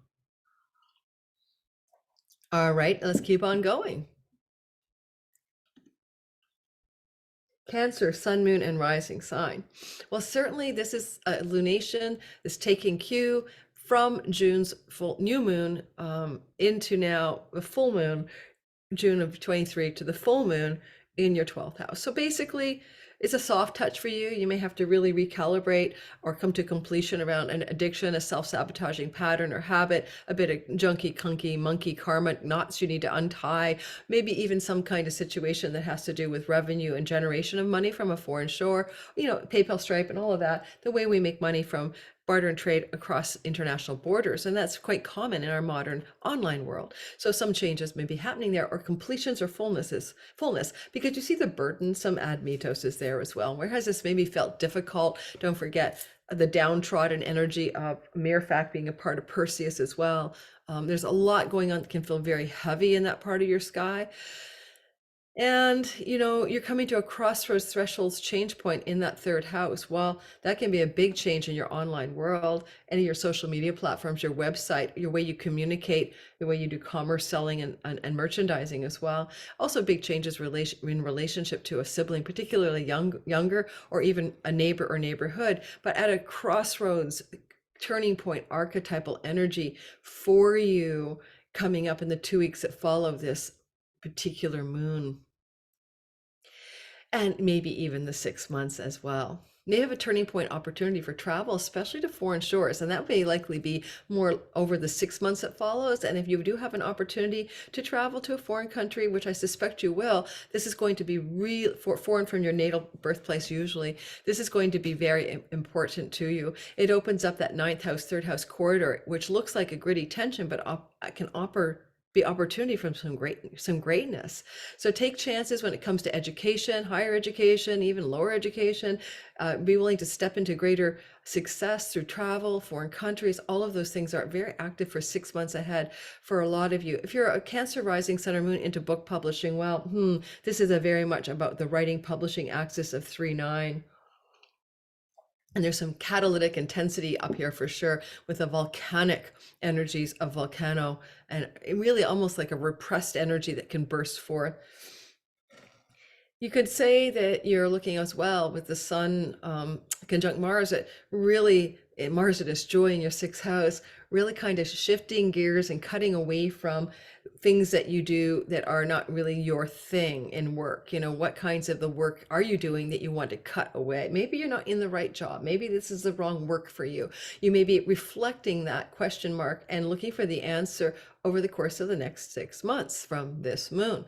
All right, let's keep on going. Cancer, sun, moon, and rising sign. Well, certainly this is a lunation, is taking cue from June's full new moon into now the full moon, June of 23, to the full moon in your 12th house. So basically, it's a soft touch for you. You may have to really recalibrate or come to completion around an addiction, a self-sabotaging pattern or habit, a bit of junky, clunky, monkey karma knots you need to untie, maybe even some kind of situation that has to do with revenue and generation of money from a foreign shore, PayPal, Stripe, and all of that, the way we make money from barter and trade across international borders. And that's quite common in our modern online world. So some changes may be happening there, or completions or fullness, because you see the burden, some Admetos is there as well. Where has this maybe felt difficult? Don't forget the downtrodden energy of Mirfak being a part of Perseus as well. There's a lot going on that can feel very heavy in that part of your sky. And, you're coming to a crossroads thresholds change point in that third house. Well, that can be a big change in your online world, any of your social media platforms, your website, your way you communicate, the way you do commerce, selling, and merchandising as well. Also, big changes in relationship to a sibling, particularly younger, or even a neighbor or neighborhood, but at a crossroads turning point archetypal energy for you coming up in the 2 weeks that follow this particular moon, and maybe even the 6 months as well. May have a turning point opportunity for travel, especially to foreign shores, and that may likely be more over the 6 months that follows. And if you do have an opportunity to travel to a foreign country, which I suspect you will, this is going to be real foreign from your natal birthplace. Usually, this is going to be very important to you. It opens up that ninth house, third house corridor, which looks like a gritty tension, but can be opportunity from some greatness. So take chances when it comes to education, higher education, even lower education. Be willing to step into greater success through travel, foreign countries. All of those things are very active for 6 months ahead for a lot of you. If you're a Cancer rising, Sun or Moon into book publishing, well, this is a very much about the writing publishing axis of 3-9. And there's some catalytic intensity up here for sure, with the volcanic energies of Volcano, and really almost like a repressed energy that can burst forth. You could say that you're looking as well with the Sun conjunct Mars, that really Mars at its joy in your sixth house, really kind of shifting gears and cutting away from things that you do that are not really your thing in work. What kinds of the work are you doing that you want to cut away? Maybe you're not in the right job. Maybe this is the wrong work for you. You may be reflecting that question mark and looking for the answer over the course of the next 6 months from this moon.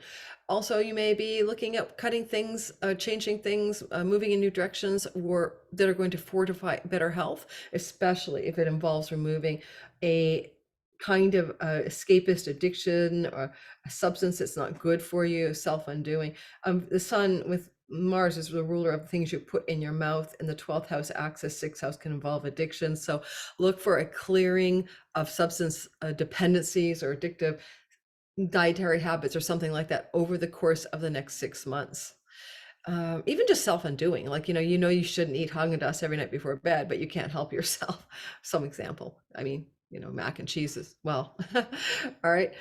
Also, you may be looking at cutting things, changing things, moving in new directions, or that are going to fortify better health, especially if it involves removing a kind of escapist addiction or a substance that's not good for you, self-undoing. The Sun with Mars is the ruler of things you put in your mouth, and the 12th house axis, sixth house can involve addiction. So look for a clearing of substance dependencies or addictive dietary habits or something like that over the course of the next 6 months. Even just self-undoing, like, you shouldn't eat Haagen-Dazs every night before bed, but you can't help yourself. Some example. I mean, mac and cheese as well. All right.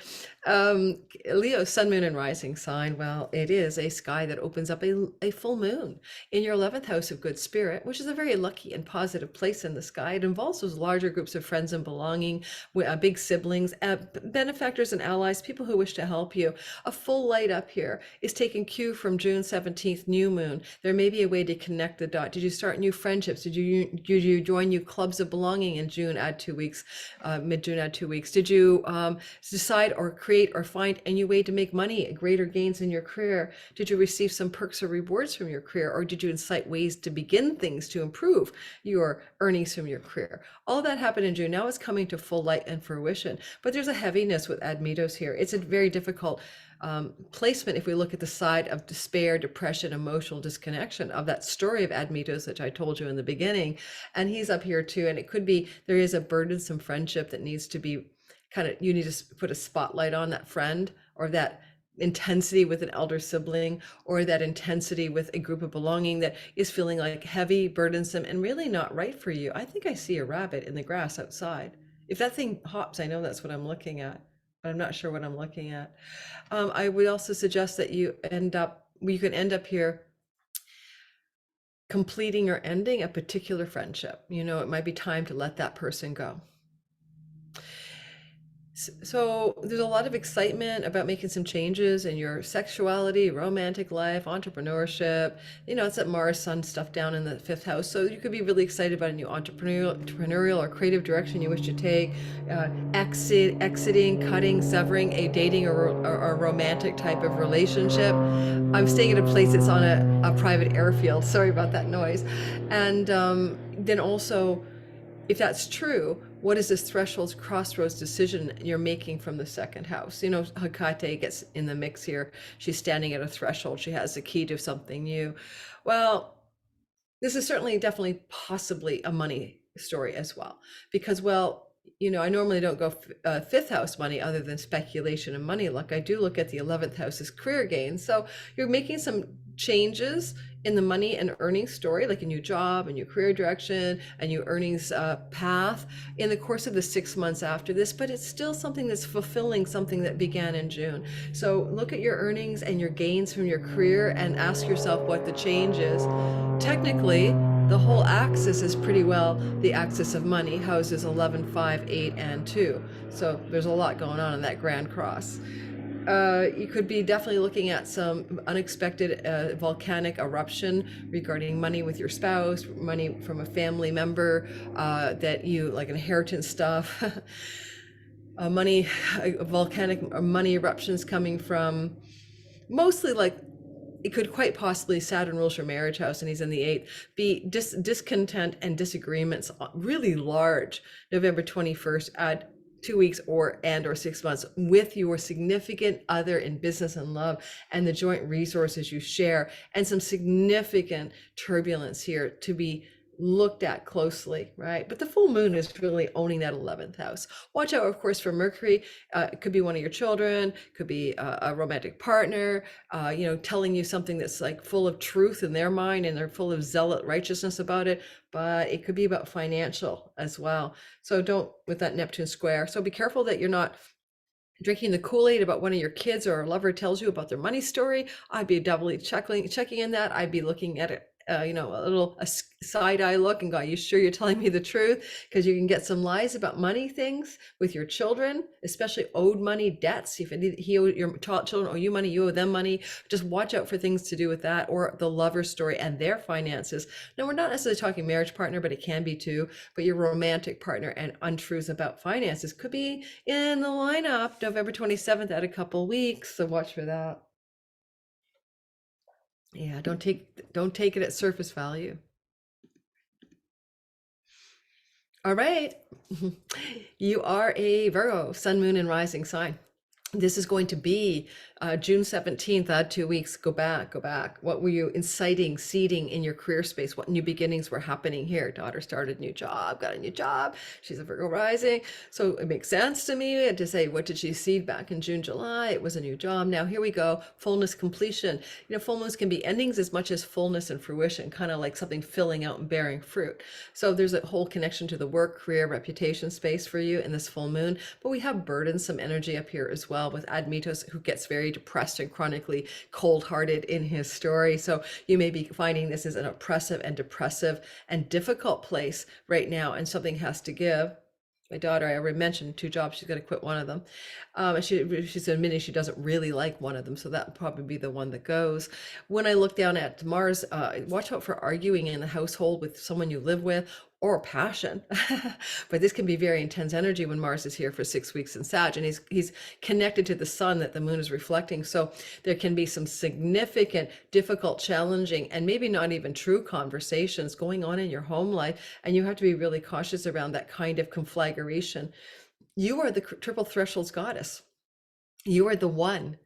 Leo, sun, moon, and rising sign. Well, it is a sky that opens up a full moon in your 11th house of good spirit, which is a very lucky and positive place in the sky. It involves those larger groups of friends and belonging, big siblings, benefactors and allies, people who wish to help you. A full light up here is taking cue from June 17th, new moon. There may be a way to connect the dot. Did you start new friendships? Did you join new clubs of belonging in June? Add 2 weeks. Mid-June, add 2 weeks. Did you decide or create or find a new way to make money, greater gains in your career? Did you receive some perks or rewards from your career, or did you incite ways to begin things to improve your earnings from your career? All that happened in June. Now it's coming to full light and fruition, but there's a heaviness with Admetos here. It's a very difficult placement if we look at the side of despair, depression, emotional disconnection of that story of Admetos, which I told you in the beginning. And he's up here too. And it could be there is a burdensome friendship that needs to be you need to put a spotlight on that friend, or that intensity with an elder sibling, or that intensity with a group of belonging that is feeling like heavy, burdensome, and really not right for you. I think I see a rabbit in the grass outside. If that thing hops, I know that's what I'm looking at, but I'm not sure what I'm looking at. I would also suggest that you can end up here completing or ending a particular friendship. It might be time to let that person go. So there's a lot of excitement about making some changes in your sexuality, romantic life, entrepreneurship. It's that Mars Sun stuff down in the 5th house. So you could be really excited about a new entrepreneurial or creative direction you wish to take, exiting, cutting, severing a dating or a romantic type of relationship. I'm staying at a place that's on a private airfield. Sorry about that noise. And then also, if that's true, what is this threshold crossroads decision you're making from the 2nd house? Hekate gets in the mix here. She's standing at a threshold. She has the key to something new. Well, this is definitely possibly a money story as well, because, well, I normally don't go fifth house money other than speculation and money luck. I do look at the 11th house as career gain. So you're making some changes in the money and earnings story, like a new job, a new career direction, a new earnings path in the course of the 6 months after this, but it's still something that's fulfilling something that began in June. So look at your earnings and your gains from your career and ask yourself what the change is. Technically, the whole axis is pretty well the axis of money, houses 11, 5, 8, and 2. So there's a lot going on in that grand cross. You could be definitely looking at some unexpected volcanic eruption regarding money with your spouse, money from a family member that you like, inheritance stuff. Money, volcanic money eruptions coming from mostly like, it could quite possibly, Saturn rules your marriage house and he's in the eighth, be discontent and disagreements really large November 21st at 2 weeks or 6 months with your significant other in business and love and the joint resources you share, and some significant turbulence here to be looked at closely, right? But the full moon is really owning that 11th house. Watch out, of course, for Mercury. It could be one of your children, could be a romantic partner, telling you something that's like full of truth in their mind and they're full of zealot righteousness about it. But it could be about financial as well. So don't, with that Neptune square. So be careful that you're not drinking the Kool-Aid about one of your kids or a lover tells you about their money story. I'd be doubly checking in that. I'd be looking at it, a little side eye look and go, are you sure you're telling me the truth? Because you can get some lies about money things with your children, especially owed money debts. If your children owe you money, you owe them money. Just watch out for things to do with that, or the lover story and their finances. Now, we're not necessarily talking marriage partner, but it can be too. But your romantic partner and untruths about finances could be in the lineup November 27th at a couple weeks. So watch for that. Yeah, don't take it at surface value. All right. You are a Virgo, sun, moon, and rising sign. This is going to be June 17th, add 2 weeks, go back. What were you inciting, seeding in your career space? What new beginnings were happening here? Daughter started a new job, got a new job. She's a Virgo rising. So it makes sense to me to say, what did she seed back in June, July? It was a new job. Now here we go, fullness, completion. Full moons can be endings as much as fullness and fruition, kind of like something filling out and bearing fruit. So there's a whole connection to the work, career, reputation space for you in this full moon. But we have burdensome energy up here as well with Admetos, who gets very depressed and chronically cold-hearted in his story. So you may be finding this is an oppressive and depressive and difficult place right now, and something has to give. My daughter, I already mentioned 2 jobs, she's going to quit one of them. And she's admitting she doesn't really like one of them, so that would probably be the one that goes. When I look down at Mars, watch out for arguing in the household with someone you live with, or passion. But this can be very intense energy when Mars is here for 6 weeks in Sag, and he's connected to the sun that the moon is reflecting. So there can be some significant, difficult, challenging, and maybe not even true conversations going on in your home life. And you have to be really cautious around that kind of conflagration. You are the triple thresholds goddess. You are the one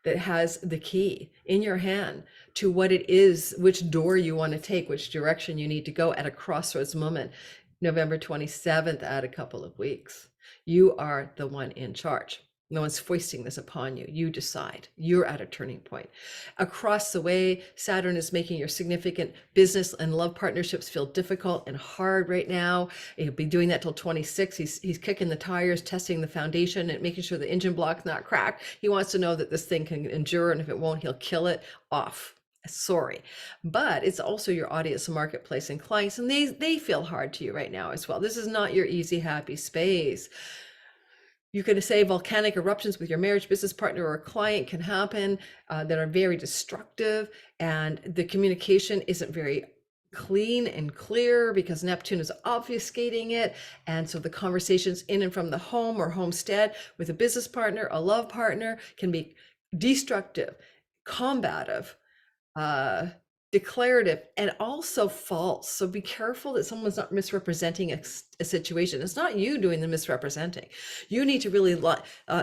that has the key in your hand to what it is, which door you want to take, which direction you need to go at a crossroads moment. November 27th, add a couple of weeks. You are the one in charge. No one's foisting this upon you. You decide. You're at a turning point. Across the way, Saturn is making your significant business and love partnerships feel difficult and hard right now. He'll be doing that till 26. He's kicking the tires, testing the foundation, and making sure the engine block's not cracked. He wants to know that this thing can endure, and if it won't, he'll kill it off. Sorry. But it's also your audience, marketplace, and clients, and they feel hard to you right now as well. This is not your easy, happy space. You could say volcanic eruptions with your marriage, business partner, or client can happen that are very destructive, and the communication isn't very clean and clear because Neptune is obfuscating it. And so the conversations in and from the home or homestead with a business partner, a love partner, can be destructive, combative, declarative, and also false. So be careful that someone's not misrepresenting a situation. It's not you doing the misrepresenting. You need to really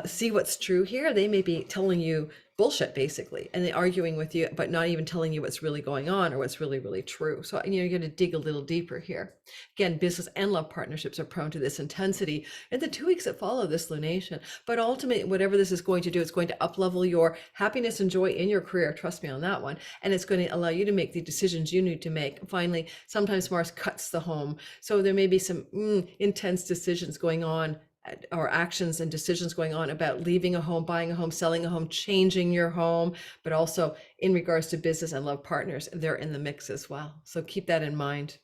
see what's true here. They may be telling you bullshit basically, and they're arguing with you but not even telling you what's really going on or what's really, really true. So you're going to dig a little deeper here. Again, business and love partnerships are prone to this intensity in the 2 weeks that follow this lunation. But ultimately, whatever this is going to do, it's going to up-level your happiness and joy in your career. Trust me on that one. And it's going to allow you to make the decisions you need to make. Finally, sometimes Mars cuts the home. So there may be some intense decisions going on, or actions and decisions going on about leaving a home, buying a home, selling a home, changing your home, but also in regards to business and love partners, they're in the mix as well. So keep that in mind.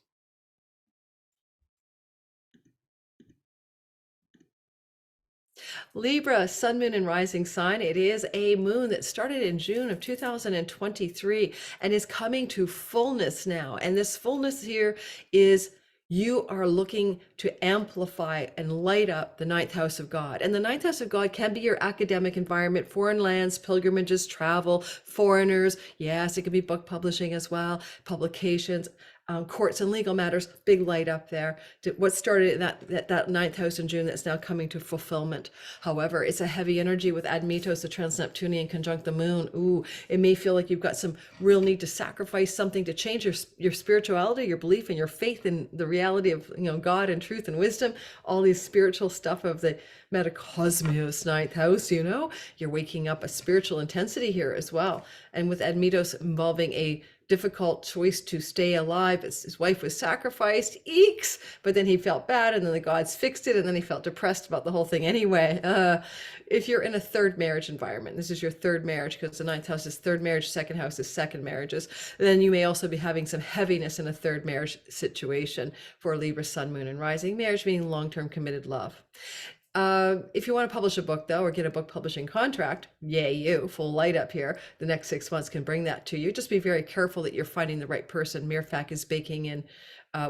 Libra, sun, moon, and rising sign. It is a moon that started in June of 2023 and is coming to fullness now. And this fullness here is you are looking to amplify and light up the ninth house of God. And the ninth house of God can be your academic environment, foreign lands, pilgrimages, travel, foreigners. Yes, it could be book publishing as well, publications. Courts and legal matters, big light up there. What started in that ninth house in June that's now coming to fulfillment. However, it's a heavy energy with Admetos, the trans-Neptunian conjunct the moon. Ooh, it may feel like you've got some real need to sacrifice something to change your spirituality, your belief, and your faith in the reality of God and truth and wisdom. All these spiritual stuff of the metacosmos ninth house. You're waking up a spiritual intensity here as well. And with Admetos involving a difficult choice to stay alive. His wife was sacrificed, eeks, but then he felt bad, and then the gods fixed it, and then he felt depressed about the whole thing anyway. If you're in a third marriage environment, this is your third marriage, because the ninth house is third marriage, second house is second marriages, then you may also be having some heaviness in a third marriage situation for Libra, sun, moon, and rising. Marriage meaning long-term committed love. If you want to publish a book, though, or get a book publishing contract, yay you, full light up here. The next 6 months can bring that to you. Just be very careful that you're finding the right person. Mirfak is baking in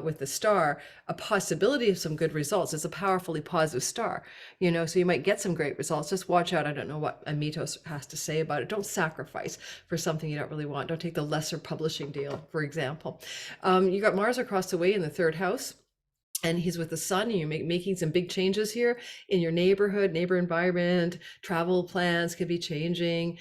with the star a possibility of some good results. It's a powerfully positive star, so you might get some great results. Just watch out. I don't know what Admetos has to say about it. Don't sacrifice for something you don't really want. Don't take the lesser publishing deal, for example. You got Mars across the way in the third house, and he's with the sun. You're making some big changes here in your neighborhood, neighbor environment. Travel plans could be changing.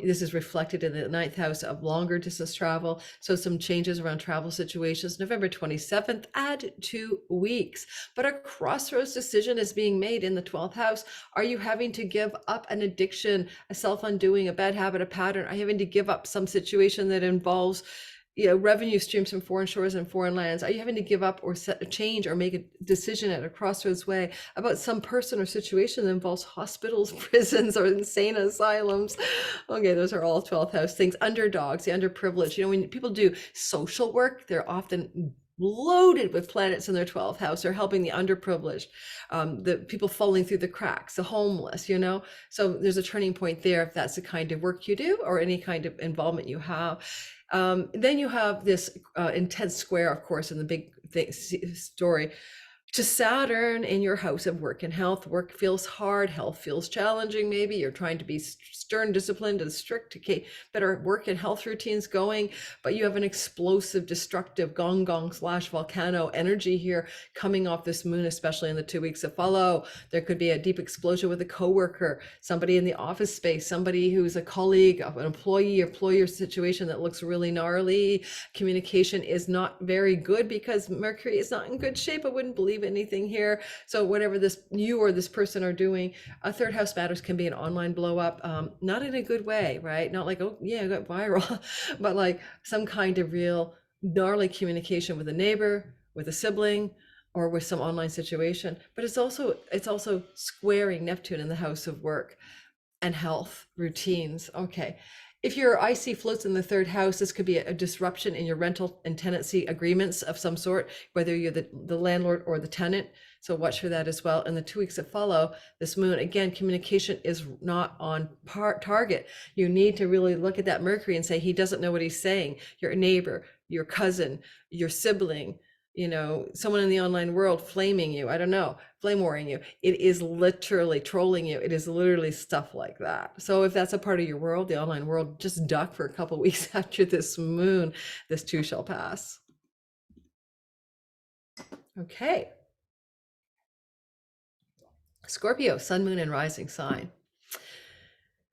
This is reflected in the ninth house of longer distance travel. So some changes around travel situations. November 27th, add 2 weeks. But a crossroads decision is being made in the 12th house. Are you having to give up an addiction, a self-undoing, a bad habit, a pattern? Are you having to give up some situation that involves revenue streams from foreign shores and foreign lands? Are you having to give up or set a change or make a decision at a crossroads way about some person or situation that involves hospitals, prisons, or insane asylums? Okay, those are all 12th house things. Underdogs, the underprivileged. When people do social work, they're often loaded with planets in their 12th house. They're helping the underprivileged, the people falling through the cracks, the homeless, So there's a turning point there if that's the kind of work you do or any kind of involvement you have. Then you have this intense square, of course, in the big story to Saturn in your house of work and health. Work feels hard, health feels challenging. Maybe you're trying to be stern, disciplined, and strict to keep better work and health routines going, but you have an explosive, destructive Gonggong / volcano energy here coming off this moon, especially in the 2 weeks that follow. There could be a deep explosion with a coworker, somebody in the office space, somebody who's a colleague, an employer situation that looks really gnarly. Communication is not very good because Mercury is not in good shape. I wouldn't believe anything here. So whatever you or this person are doing, a third house matters can be an online blow up, not in a good way, right? Not like, oh yeah, I got viral, but like some kind of real gnarly communication with a neighbor, with a sibling, or with some online situation. But it's also squaring Neptune in the house of work and health routines. Okay. If your IC floats in the third house, this could be a disruption in your rental and tenancy agreements of some sort, whether you're the landlord or the tenant. So watch for that as well. In the 2 weeks that follow this moon, again, communication is not on target. You need to really look at that Mercury and say, he doesn't know what he's saying. Your neighbor, your cousin, your sibling, someone in the online world flaming you, I don't know, flame warring you. It is literally trolling you. It is literally stuff like that. So if that's a part of your world, the online world, just duck for a couple of weeks after this moon. This too shall pass. Okay. Scorpio, sun, moon, and rising sign.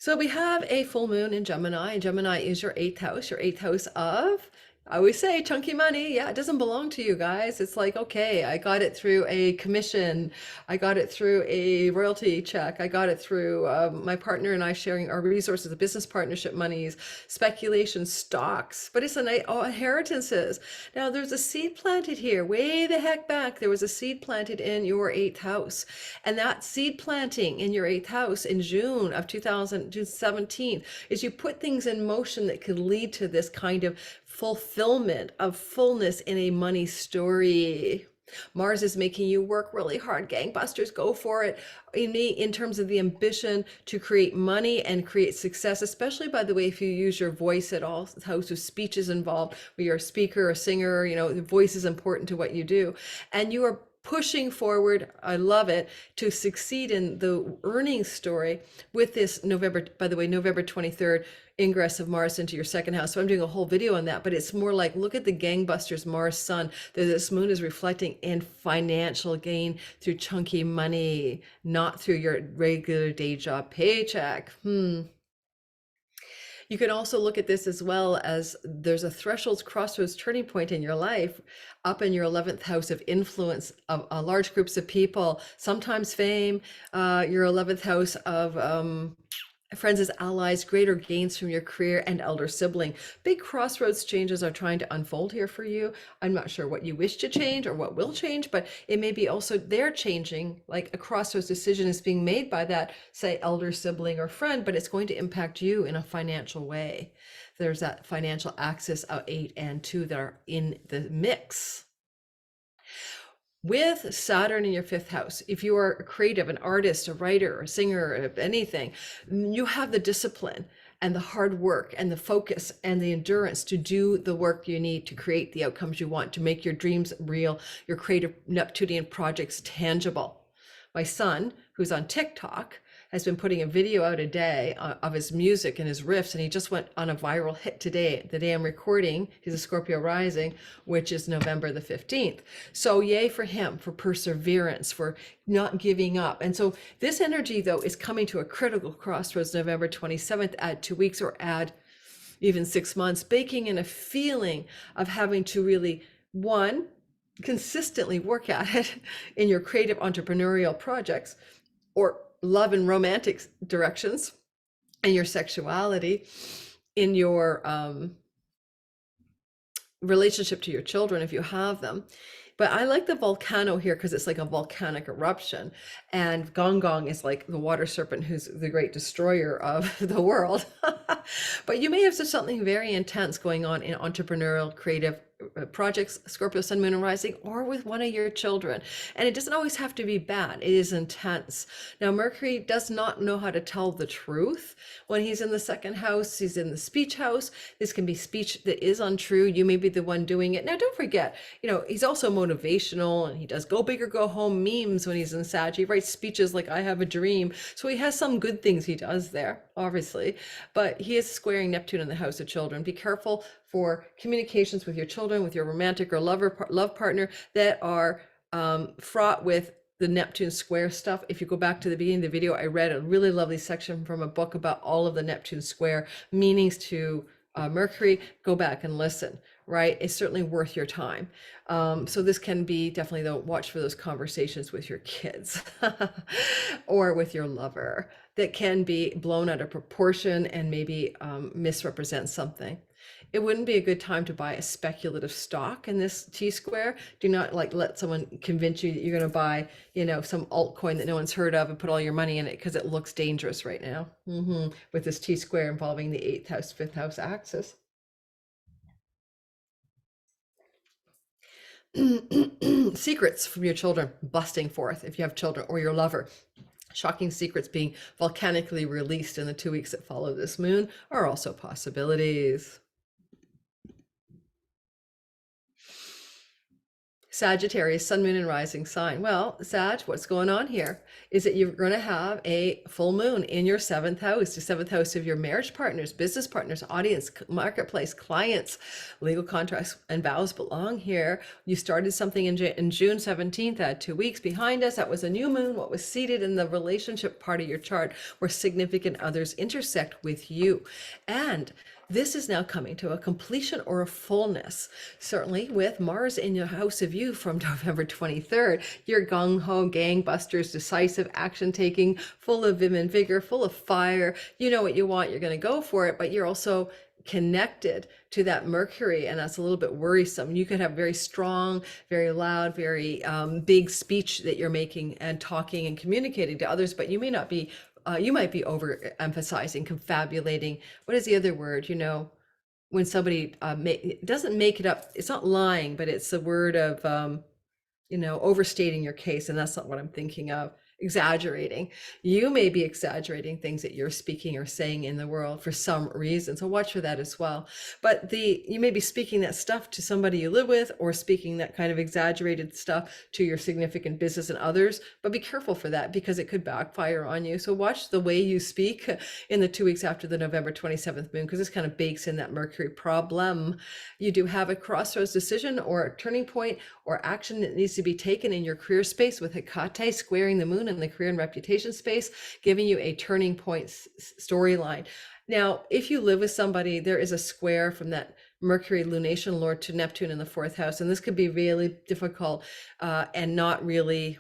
So we have a full moon in Gemini, and Gemini is your eighth house of, I always say, chunky money. Yeah, it doesn't belong to you guys. It's like, okay, I got it through a commission. I got it through a royalty check. I got it through my partner and I sharing our resources, the business partnership monies, speculation, stocks, but it's inheritances. Now, there's a seed planted here, way the heck back. There was a seed planted in your eighth house. And that seed planting in your eighth house in June of 2017 is you put things in motion that could lead to this kind of fulfillment of fullness in a money story. Mars is making you work really hard. Gangbusters, go for it. In terms of the ambition to create money and create success, especially, by the way, if you use your voice at all, house of speech is involved, where you're a speaker, a singer, the voice is important to what you do. And you are pushing forward, I love it, to succeed in the earnings story with this November, by the way, November 23rd, ingress of Mars into your second house. So I'm doing a whole video on that, but it's more like, look at the gangbusters Mars Sun that this moon is reflecting in financial gain through chunky money, not through your regular day job paycheck. You can also look at this as well as there's a thresholds, crossroads, turning point in your life up in your 11th house of influence of large groups of people, sometimes fame, your 11th house of friends as allies, greater gains from your career and elder sibling. Big crossroads changes are trying to unfold here for you. I'm not sure what you wish to change or what will change, but it may be also they're changing, like a crossroads decision is being made by that, say, elder sibling or friend, but it's going to impact you in a financial way. There's that financial axis of 8 and 2 that are in the mix. With Saturn in your fifth house, if you are a creative, an artist, a writer, a singer, anything, you have the discipline and the hard work and the focus and the endurance to do the work you need to create the outcomes you want, to make your dreams real, your creative Neptunian projects tangible. My son, who's on TikTok, has been putting a video out a day of his music and his riffs, and he just went on a viral hit today, the day I'm recording. He's a Scorpio rising, which is November the 15th. So yay for him, for perseverance, for not giving up. And so this energy, though, is coming to a critical crossroads November 27th, add 2 weeks or add even 6 months, baking in a feeling of having to really, one, consistently work at it in your creative entrepreneurial projects or love and romantic directions, and your sexuality, in your relationship to your children if you have them. But I like the volcano here because it's like a volcanic eruption, and Gonggong is like the water serpent who's the great destroyer of the world. But you may have something very intense going on in entrepreneurial, creative projects, Scorpio, Sun, Moon, and Rising, or with one of your children. And it doesn't always have to be bad. It is intense. Now, Mercury does not know how to tell the truth. When he's in the second house, he's in the speech house. This can be speech that is untrue. You may be the one doing it. Now, don't forget, he's also motivational, and he does go big or go home memes when he's in Sag. He writes speeches like I have a dream. So he has some good things he does there, obviously, but he is squaring Neptune in the house of children. Be careful for communications with your children, with your romantic or love partner that are fraught with the Neptune square stuff. If you go back to the beginning of the video, I read a really lovely section from a book about all of the Neptune square meanings to Mercury. Go back and listen, right? It's certainly worth your time. So this can be definitely, though, watch for those conversations with your kids or with your lover that can be blown out of proportion and maybe misrepresent something. It wouldn't be a good time to buy a speculative stock in this T-square. Do not let someone convince you that you're going to buy, some altcoin that no one's heard of and put all your money in it because it looks dangerous right now with this T-square involving the 8th house, 5th house axis. Secrets from your children busting forth if you have children, or your lover. Shocking secrets being volcanically released in the 2 weeks that follow this moon are also possibilities. Sagittarius, sun, moon, and rising sign. Well, Sag, what's going on here is that you're going to have a full moon in your seventh house, the seventh house of your marriage partners, business partners, audience, marketplace, clients, legal contracts, and vows belong here. You started something in June 17th, had 2 weeks behind us. That was a new moon. What was seated in the relationship part of your chart where significant others intersect with you. And this is now coming to a completion or a fullness, certainly with Mars in your house of you from November 23rd. You're gung-ho, gangbusters, decisive, action-taking, full of vim and vigor, full of fire. You know what you want, you're going to go for it, but you're also connected to that Mercury, and that's a little bit worrisome. You could have very strong, very loud, very big speech that you're making and talking and communicating to others, but you may not be you might be overemphasizing, confabulating. What is the other word? You know, when somebody doesn't make it up, it's not lying, but it's the word of, you know, overstating your case. And that's not what I'm thinking of. Exaggerating. You may be exaggerating things that you're speaking or saying in the world for some reason. So watch for that as well. But you may be speaking that stuff to somebody you live with, or speaking that kind of exaggerated stuff to your significant business and others. But be careful for that, because it could backfire on you. So watch the way you speak in the 2 weeks after the November 27th moon, because this kind of bakes in that Mercury problem. You do have a crossroads decision or a turning point or action that needs to be taken in your career space, with Hekate squaring the moon in the career and reputation space, giving you a turning point storyline. Now, if you live with somebody, there is a square from that Mercury lunation lord to Neptune in the fourth house, and this could be really difficult and not really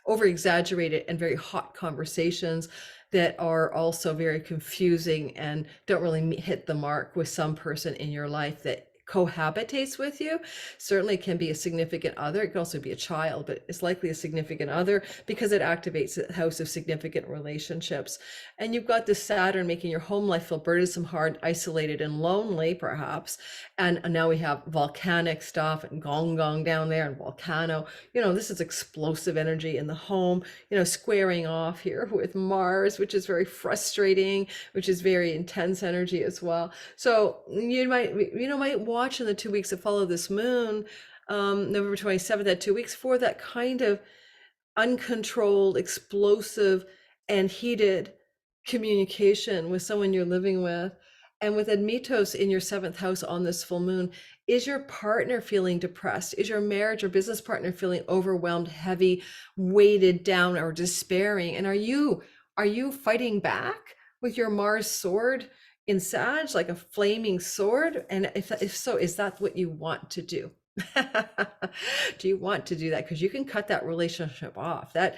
over exaggerated, and very hot conversations that are also very confusing and don't really hit the mark with some person in your life that cohabitates with you. Certainly can be a significant other. It can also be a child, but it's likely a significant other, because it activates the house of significant relationships. And you've got this Saturn making your home life feel burdensome, hard, isolated, and lonely, perhaps. And now we have volcanic stuff and Gonggong down there and Volcano. You know, this is explosive energy in the home, you know, squaring off here with Mars, which is very frustrating, which is very intense energy as well. So you might watch in the 2 weeks that follow this moon, November 27th, that 2 weeks, for that kind of uncontrolled, explosive, and heated communication with someone you're living with. And with Admetos in your seventh house on this full moon, is your partner feeling depressed? Is your marriage or business partner feeling overwhelmed, heavy, weighted down, or despairing? And are you fighting back with your Mars sword in Sag, like a flaming sword? And if so, is that what you want to do? Do you want to do that? Because you can cut that relationship off. That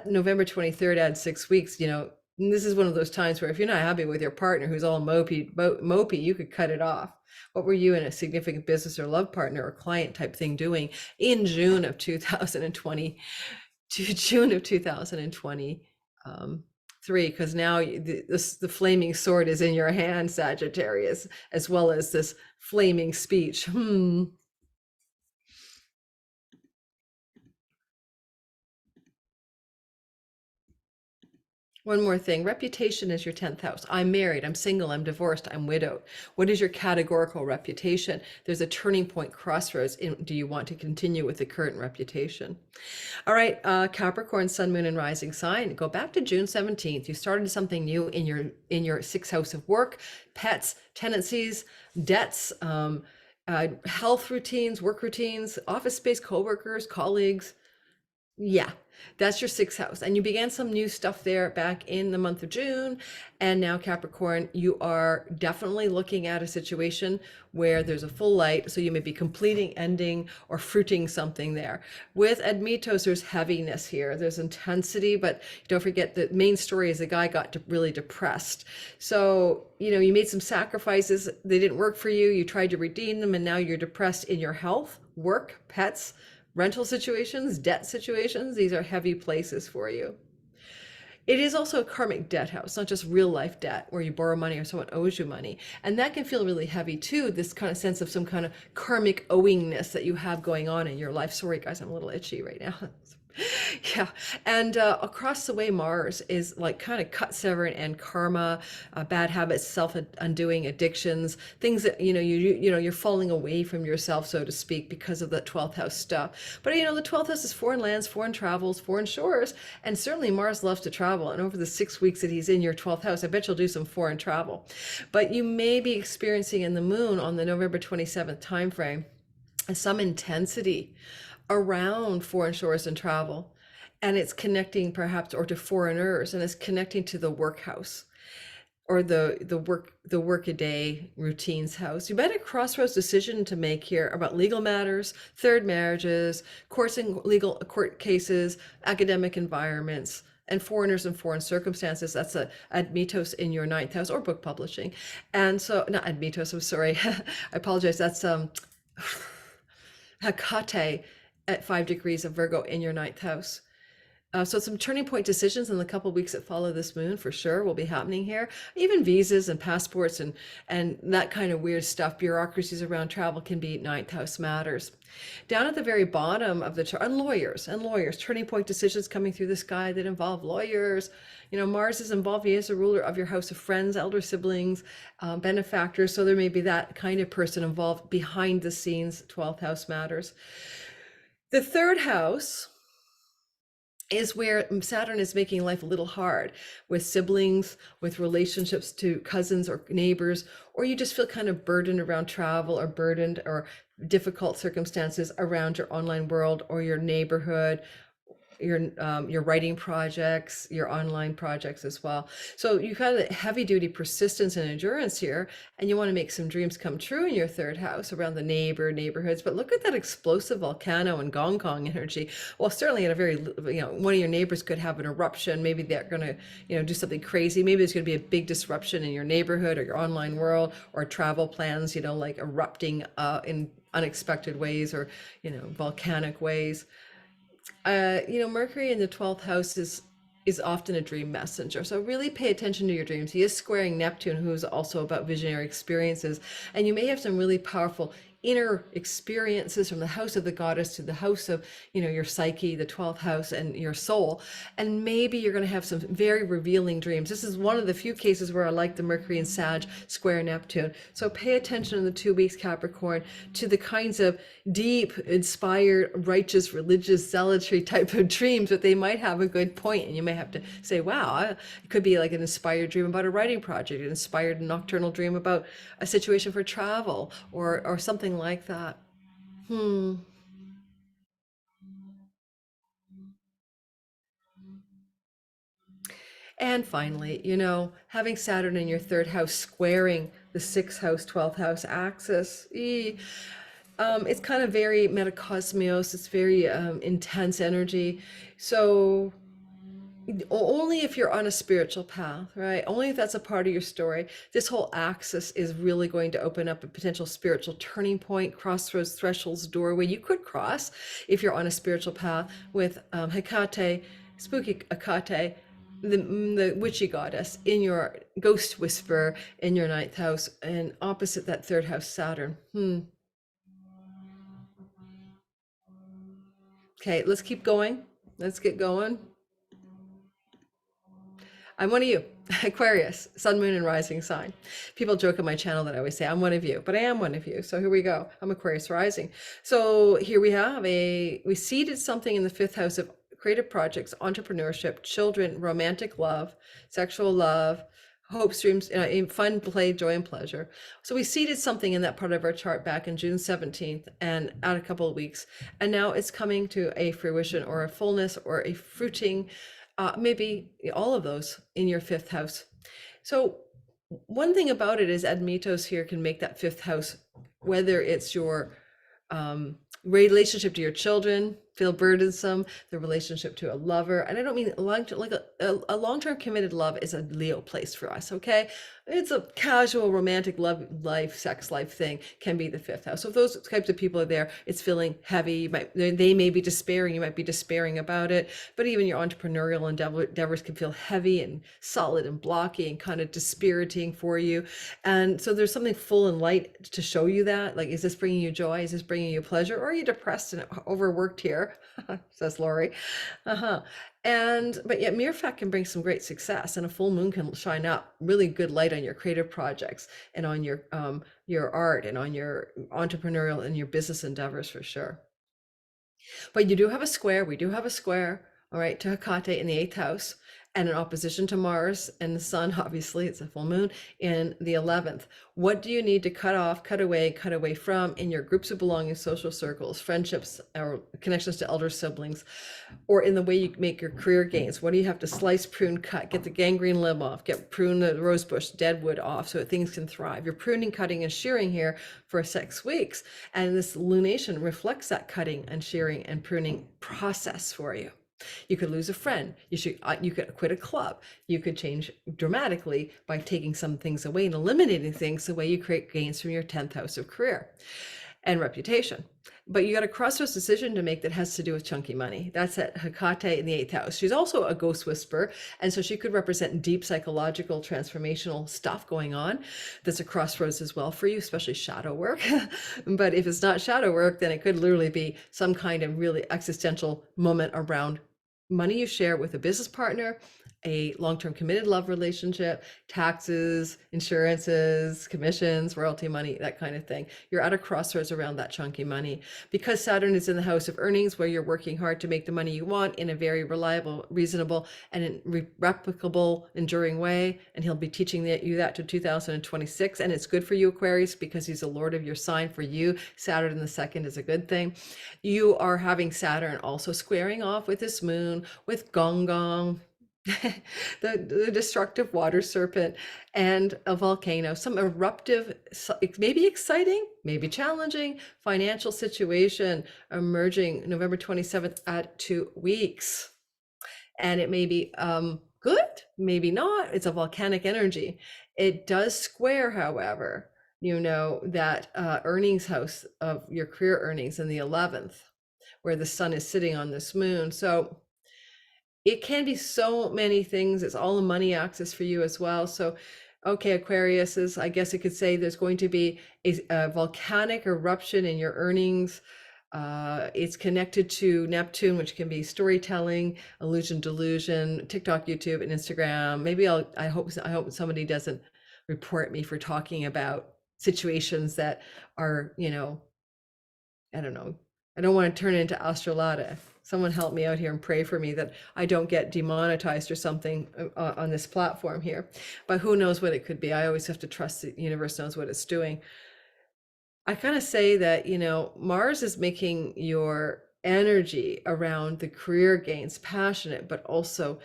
November 23rd adds 6 weeks, you know. This is one of those times where if you're not happy with your partner who's all mopey, you could cut it off. What were you and a significant business or love partner or client type thing doing in June of 2020 to June of 2023? Because now the flaming sword is in your hand, Sagittarius, as well as this flaming speech. One more thing, reputation is your 10th house. I'm married, I'm single, I'm divorced, I'm widowed. What is your categorical reputation? There's a turning point, crossroads. Do you want to continue with the current reputation? All right, Capricorn, sun, moon, and rising sign. Go back to June 17th. You started something new in your sixth house of work, pets, tenancies, debts, health routines, work routines, office space, coworkers, colleagues. Yeah, that's your sixth house. And you began some new stuff there back in the month of June. And now, Capricorn, you are definitely looking at a situation where there's a full light. So you may be completing, ending, or fruiting something there. With Admetos, there's heaviness here. There's intensity, but don't forget the main story is the guy got really depressed. So, you know, you made some sacrifices. They didn't work for you. You tried to redeem them, and now you're depressed in your health, work, pets, rental situations, debt situations. These are heavy places for you. It is also a karmic debt house, not just real life debt where you borrow money or someone owes you money. And that can feel really heavy too, this kind of sense of some kind of karmic owingness that you have going on in your life. Sorry guys, I'm a little itchy right now. Yeah, and across the way, Mars is like kind of cut, severing, and karma, bad habits, self-undoing addictions, things that you're falling away from yourself, so to speak, because of the 12th house stuff. But the 12th house is foreign lands, foreign travels, foreign shores, and certainly Mars loves to travel. And over the 6 weeks that he's in your 12th house, I bet you'll do some foreign travel. But you may be experiencing in the moon on the November 27th timeframe some intensity around foreign shores and travel, and it's connecting perhaps or to foreigners, and it's connecting to the workhouse or the workaday routines house. You might have a crossroads decision to make here about legal matters, third marriages, legal court cases, academic environments, and foreigners and foreign circumstances. That's a Admetos in your ninth house, or book publishing. And so, not Admetos, I'm sorry. I apologize. That's Hekate at 5 degrees of Virgo in your ninth house. So some turning point decisions in the couple of weeks that follow this moon for sure will be happening here. Even visas and passports and that kind of weird stuff, bureaucracies around travel can be ninth house matters. Down at the very bottom of the chart, and lawyers, turning point decisions coming through the sky that involve lawyers. Mars is involved. He is the ruler of your house of friends, elder siblings, benefactors. So there may be that kind of person involved behind the scenes. 12th house matters. The third house is where Saturn is making life a little hard with siblings, with relationships to cousins or neighbors, or you just feel kind of burdened around travel, or burdened or difficult circumstances around your online world or your neighborhood, your writing projects, your online projects as well. So you've got a heavy duty persistence and endurance here, and you want to make some dreams come true in your third house around the neighborhoods. But look at that explosive volcano and Gonggong energy. Well, certainly at a very, one of your neighbors could have an eruption. Maybe they're going to, do something crazy. Maybe there's going to be a big disruption in your neighborhood or your online world, or travel plans, like erupting in unexpected ways, or, volcanic ways. Mercury in the 12th house is often a dream messenger. So really pay attention to your dreams. He is squaring Neptune, who's also about visionary experiences. And you may have some really powerful inner experiences from the house of the goddess to the house of, your psyche, the 12th house, and your soul. And maybe you're going to have some very revealing dreams. This is one of the few cases where I like the Mercury and Sag square Neptune. So pay attention in the 2 weeks, Capricorn, to the kinds of deep, inspired, righteous, religious, zealotry type of dreams, but they might have a good point. And you may have to say, wow, it could be like an inspired dream about a writing project, an inspired nocturnal dream about a situation for travel, or something like that. And finally, having Saturn in your third house squaring the sixth house, 12th house axis, it's kind of very metacosmos. It's very intense energy. So only if you're on a spiritual path, right? Only if that's a part of your story. This whole axis is really going to open up a potential spiritual turning point, crossroads, thresholds, doorway you could cross if you're on a spiritual path with Hekate, spooky Hekate, the witchy goddess in your ghost whisperer in your ninth house, and opposite that third house, Saturn. Okay, let's keep going. Let's get going. I'm one of you, Aquarius, sun, moon, and rising sign. People joke on my channel that I always say I'm one of you, but I am one of you. So here we go. I'm Aquarius rising. So here we seeded something in the fifth house of creative projects, entrepreneurship, children, romantic love, sexual love, hopes, dreams, fun, play, joy, and pleasure. So we seeded something in that part of our chart back in June 17th and out a couple of weeks. And now it's coming to a fruition or a fullness or a fruiting, maybe all of those in your fifth house. So one thing about it is Admetos here can make that fifth house, whether it's your relationship to your children feel burdensome, the relationship to a lover, and I don't mean a long-term committed love is a Leo place for us, okay? It's a casual romantic love life, sex life thing can be the fifth house. So if those types of people are there, it's feeling heavy. They may be despairing. You might be despairing about it, but even your entrepreneurial endeavors can feel heavy and solid and blocky and kind of dispiriting for you. And so there's something full and light to show you that, like, is this bringing you joy? Is this bringing you pleasure? Or are you depressed and overworked here? sure, says Lori. Uh-huh. But yet Mirfak can bring some great success, and a full moon can shine up really good light on your creative projects and on your art and on your entrepreneurial and your business endeavors for sure. But you do have a square. We do have a square, all right, to Hekate in the eighth house, and an opposition to Mars and the sun. Obviously, it's a full moon in the 11th. What do you need to cut off, cut away from in your groups of belonging, social circles, friendships, or connections to elder siblings, or in the way you make your career gains? What do you have to slice, prune, cut, get the gangrene limb off, prune the rosebush, deadwood off so that things can thrive? You're pruning, cutting, and shearing here for 6 weeks. And this lunation reflects that cutting and shearing and pruning process for you. You could lose a friend. You could quit a club. You could change dramatically by taking some things away and eliminating things, the way you create gains from your 10th house of career and reputation. But you got a crossroads decision to make that has to do with chunky money. That's at Hekate in the 8th house. She's also a ghost whisperer, and so she could represent deep psychological transformational stuff going on. That's a crossroads as well for you, especially shadow work. But if it's not shadow work, then it could literally be some kind of really existential moment around money you share with a business partner, a long-term committed love relationship, taxes, insurances, commissions, royalty money, that kind of thing. You're at a crossroads around that chunky money. Because Saturn is in the house of earnings, where you're working hard to make the money you want in a very reliable, reasonable, and replicable, enduring way. And he'll be teaching you that to 2026. And it's good for you, Aquarius, because he's the Lord of your sign. For you, Saturn in the second is a good thing. You are having Saturn also squaring off with this moon, with Gonggong, the destructive water serpent, and a volcano, some eruptive, maybe exciting, maybe challenging financial situation emerging November 27th at 2 weeks. And it may be good, maybe not. It's a volcanic energy. It does square, however, that earnings house of your career earnings in the 11th, where the sun is sitting on this moon. So it can be so many things. It's all a money axis for you as well. So, okay, Aquarius, I guess it could say there's going to be a volcanic eruption in your earnings. It's connected to Neptune, which can be storytelling, illusion, delusion, TikTok, YouTube, and Instagram. Maybe I hope somebody doesn't report me for talking about situations that are, I don't know. I don't want to turn it into Astrolata. Someone help me out here and pray for me that I don't get demonetized or something on this platform here. But who knows what it could be? I always have to trust the universe knows what it's doing. I kind of say that, Mars is making your energy around the career gains passionate, but also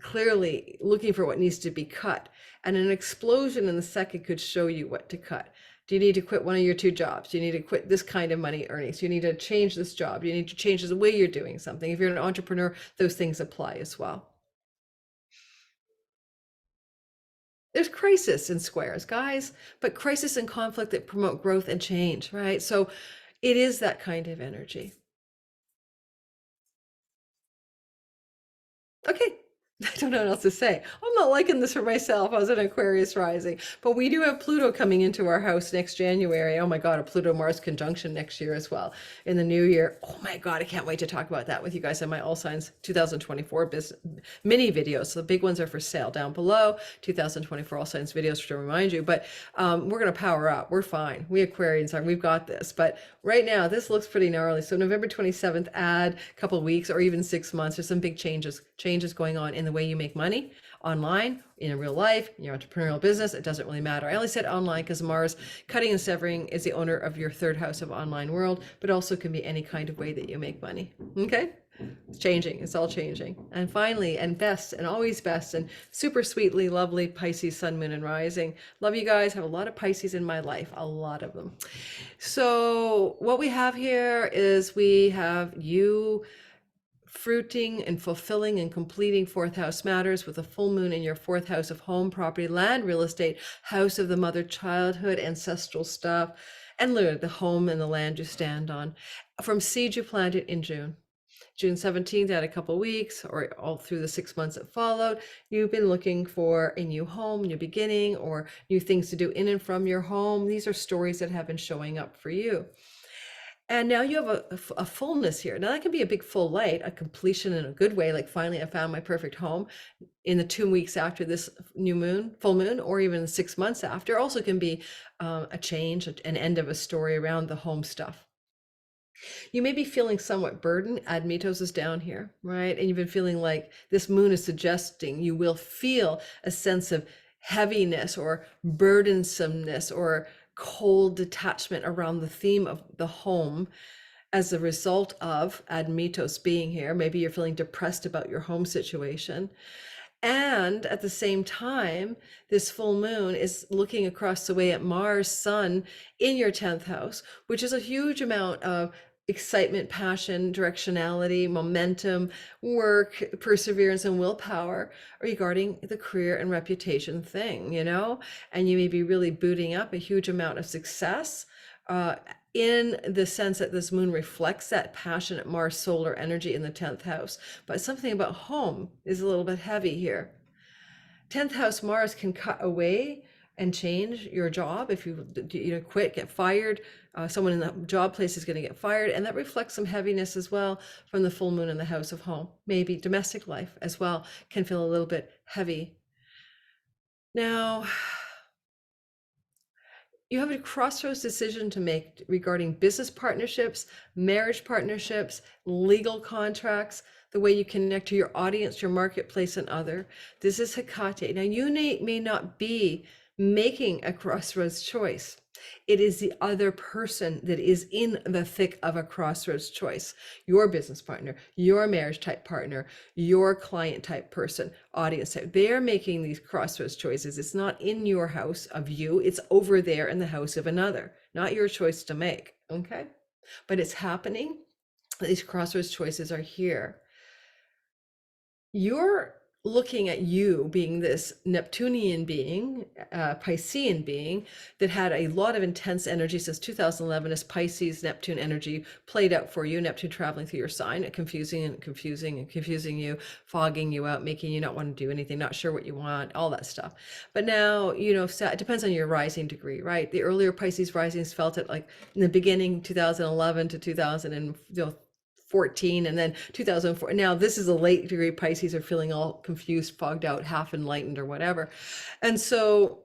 clearly looking for what needs to be cut. And an explosion in the second could show you what to cut. Do you need to quit one of your 2 jobs? Do you need to quit this kind of money earnings? Do you need to change this job? Do you need to change the way you're doing something? If you're an entrepreneur, those things apply as well. There's crisis in squares, guys, but crisis and conflict that promote growth and change, right? So it is that kind of energy. Okay. I don't know what else to say. I'm not liking this for myself. I was an Aquarius rising, but we do have Pluto coming into our house next January. Oh my God, a Pluto-Mars conjunction next year as well in the new year. Oh my God, I can't wait to talk about that with you guys in my All Signs 2024 mini videos. So the big ones are for sale down below. 2024 All Signs videos to remind you, but we're going to power up. We're fine. We Aquarians we've got this. But right now, this looks pretty gnarly. So November 27th, add a couple of weeks or even 6 months. There's some big changes going on in the way you make money online, in real life, in your entrepreneurial business. It doesn't really matter. I only said online because Mars cutting and severing is the owner of your 3rd house of online world, but also can be any kind of way that you make money. Okay? It's changing. It's all changing. And finally, and best, and always best, and super sweetly lovely Pisces, sun, moon, and rising. Love you guys. Have a lot of Pisces in my life, a lot of them. So what we have here is we have you fruiting and fulfilling and completing 4th house matters with a full moon in your 4th house of home, property, land, real estate, house of the mother, childhood, ancestral stuff, and literally the home and the land you stand on. From seed you planted in June 17th, at a couple weeks, or all through the 6 months that followed, you've been looking for a new home, new beginning, or new things to do in and from your home. These are stories that have been showing up for you. And now you have a fullness here. Now that can be a big full light, a completion in a good way, like finally I found my perfect home in the 2 weeks after this new moon, full moon, or even 6 months after. Also can be a change, an end of a story around the home stuff. You may be feeling somewhat burdened. Admetos is down here, right? And you've been feeling like this moon is suggesting you will feel a sense of heaviness or burdensomeness or cold detachment around the theme of the home as a result of Admetos being here. Maybe you're feeling depressed about your home situation. And at the same time, this full moon is looking across the way at Mars, Sun in your 10th house, which is a huge amount of excitement, passion, directionality, momentum, work, perseverance, and willpower regarding the career and reputation thing, you know? And you may be really booting up a huge amount of success in the sense that this moon reflects that passionate Mars solar energy in the 10th house. But something about home is a little bit heavy here. 10th house Mars can cut away and change your job if you quit, get fired. Someone in that job place is going to get fired, and that reflects some heaviness as well from the full moon in the house of home. Maybe domestic life as well can feel a little bit heavy. Now, you have a crossroads decision to make regarding business partnerships, marriage partnerships, legal contracts, the way you connect to your audience, your marketplace, and other. This is Hekate. Now, you may not be making a crossroads choice. It is the other person that is in the thick of a crossroads choice. Your business partner, your marriage type partner, your client type person, audience type. They're making these crossroads choices. It's not in your house of you. It's over there in the house of another. Not your choice to make. Okay? But it's happening. These crossroads choices are here. You're looking at you being this Neptunian being, Piscean being that had a lot of intense energy since 2011 as Pisces Neptune energy played out for you, Neptune traveling through your sign, confusing you, fogging you out, making you not want to do anything, not sure what you want, all that stuff. But now, it depends on your rising degree, right? The earlier Pisces risings felt it like in the beginning, 2011 to 2014, and then 2004. Now this is a late degree. Pisces are feeling all confused, fogged out, half enlightened or whatever. And so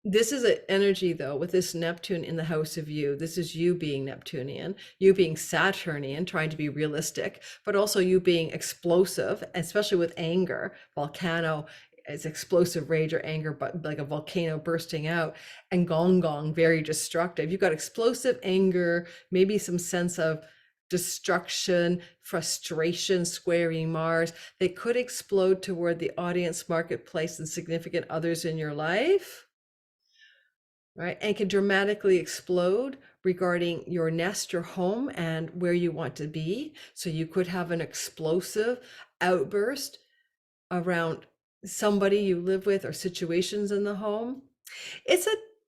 this is an energy though with this Neptune in the house of you. This is you being Neptunian, you being Saturnian, trying to be realistic, but also you being explosive, especially with anger. Volcano is explosive rage or anger, but like a volcano bursting out, and Gonggong, very destructive. You've got explosive anger, maybe some sense of destruction, frustration, squaring Mars. They could explode toward the audience, marketplace, and significant others in your life, right? And can dramatically explode regarding your nest, your home, and where you want to be. So you could have an explosive outburst around somebody you live with or situations in the home.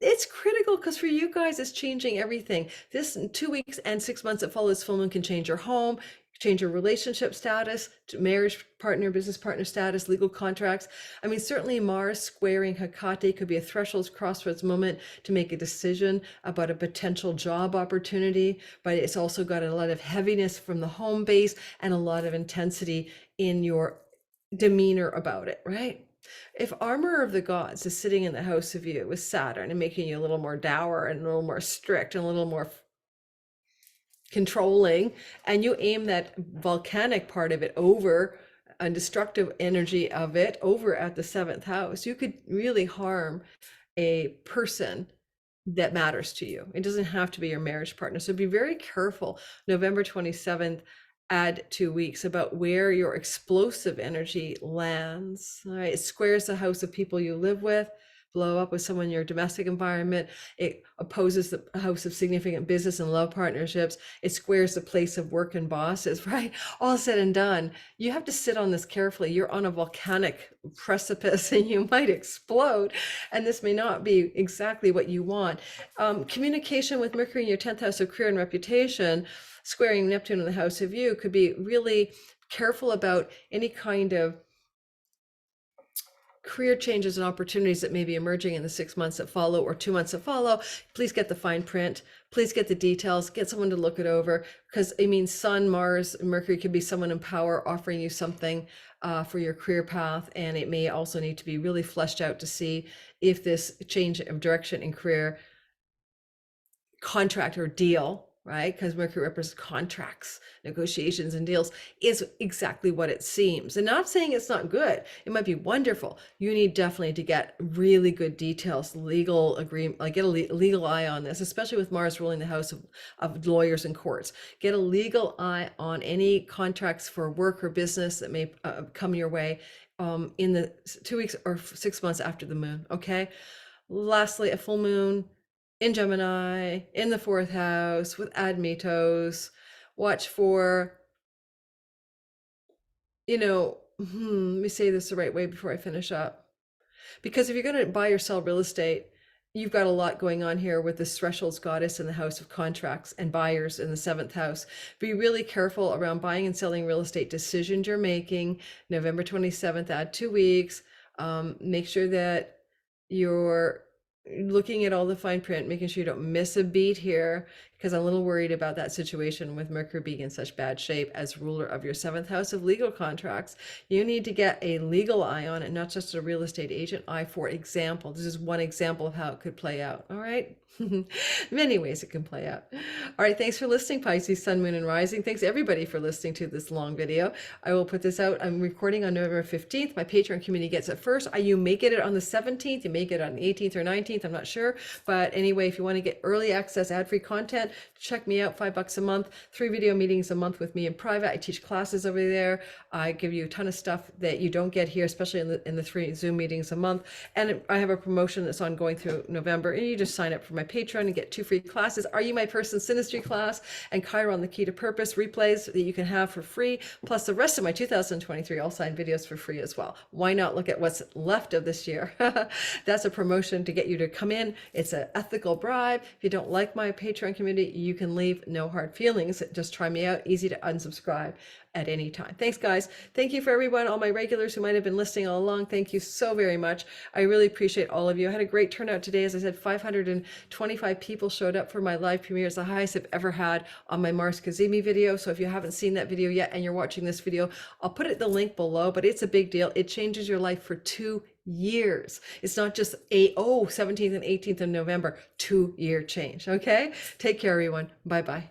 It's critical because for you guys, it's changing everything. This 2 weeks and 6 months that follow this full moon can change your home, change your relationship status, marriage partner, business partner status, legal contracts. I mean, certainly Mars squaring Hekate could be a threshold crossroads moment to make a decision about a potential job opportunity, but it's also got a lot of heaviness from the home base and a lot of intensity in your demeanor about it, right? If armor of the gods is sitting in the house of you with Saturn and making you a little more dour and a little more strict and a little more controlling, and you aim that volcanic part of it over a destructive energy of it over at the 7th house, you could really harm a person that matters to you. It doesn't have to be your marriage partner. So be very careful. November 27th, add 2 weeks about where your explosive energy lands. All right. It squares the house of people you live with, blow up with someone in your domestic environment. It opposes the house of significant business and love partnerships. It squares the place of work and bosses, right? All said and done, you have to sit on this carefully. You're on a volcanic precipice and you might explode. And this may not be exactly what you want. Communication with Mercury in your 10th house of career and reputation, squaring Neptune in the house of you, could be really careful about any kind of career changes and opportunities that may be emerging in the 6 months that follow or 2 months that follow, please get the fine print. Please get the details, get someone to look it over, because I mean, Sun, Mars, Mercury could be someone in power offering you something for your career path. And it may also need to be really fleshed out to see if this change of direction in career, contract or deal, right? Because Mercury represents contracts, negotiations, and deals, is exactly what it seems. And not saying it's not good. It might be wonderful. You need definitely to get really good details, legal agreement, like get a legal eye on this, especially with Mars ruling the house of lawyers and courts. Get a legal eye on any contracts for work or business that may come your way in the 2 weeks or 6 months after the moon, okay? Lastly, a full moon in Gemini, in the 4th house with Admetos. Watch for, let me say this the right way before I finish up. Because if you're going to buy or sell real estate, you've got a lot going on here with this thresholds goddess in the house of contracts and buyers in the 7th house. Be really careful around buying and selling real estate decisions you're making. November 27th, add 2 weeks. Make sure that you're looking at all the fine print, making sure you don't miss a beat here, because I'm a little worried about that situation with Mercury being in such bad shape as ruler of your 7th house of legal contracts. You need to get a legal eye on it, not just a real estate agent eye. For example, this is one example of how it could play out. All right. Many ways it can play out. All right. Thanks for listening, Pisces, Sun, Moon, and Rising. Thanks everybody for listening to this long video. I will put this out. I'm recording on November 15th. My Patreon community gets it first. You may get it on the 17th. You may get it on the 18th or 19th. I'm not sure. But anyway, if you want to get early access, ad-free content, check me out. $5 a month, 3 video meetings a month with me in private. I teach classes over there. I give you a ton of stuff that you don't get here, especially in the 3 Zoom meetings a month. And I have a promotion that's ongoing through November. And you just sign up for my Patreon and get 2 free classes. Are You My Person Synastry class and Chiron, the Key to Purpose replays that you can have for free, plus the rest of my 2023 all signed videos for free as well. Why not look at what's left of this year? That's a promotion to get you to come in. It's an ethical bribe. If you don't like my Patreon community, you can leave. No hard feelings. Just try me out. Easy to unsubscribe at any time. Thanks, guys. Thank you for everyone, all my regulars who might have been listening all along. Thank you so very much. I really appreciate all of you. I had a great turnout today. As I said, 525 people showed up for my live premiere. It's the highest I've ever had on my Mars Kazemi video. So if you haven't seen that video yet and you're watching this video, I'll put the link below, but it's a big deal. It changes your life for 2 years. It's not just 17th and 18th of November, 2-year change. Okay. Take care, everyone. Bye-bye.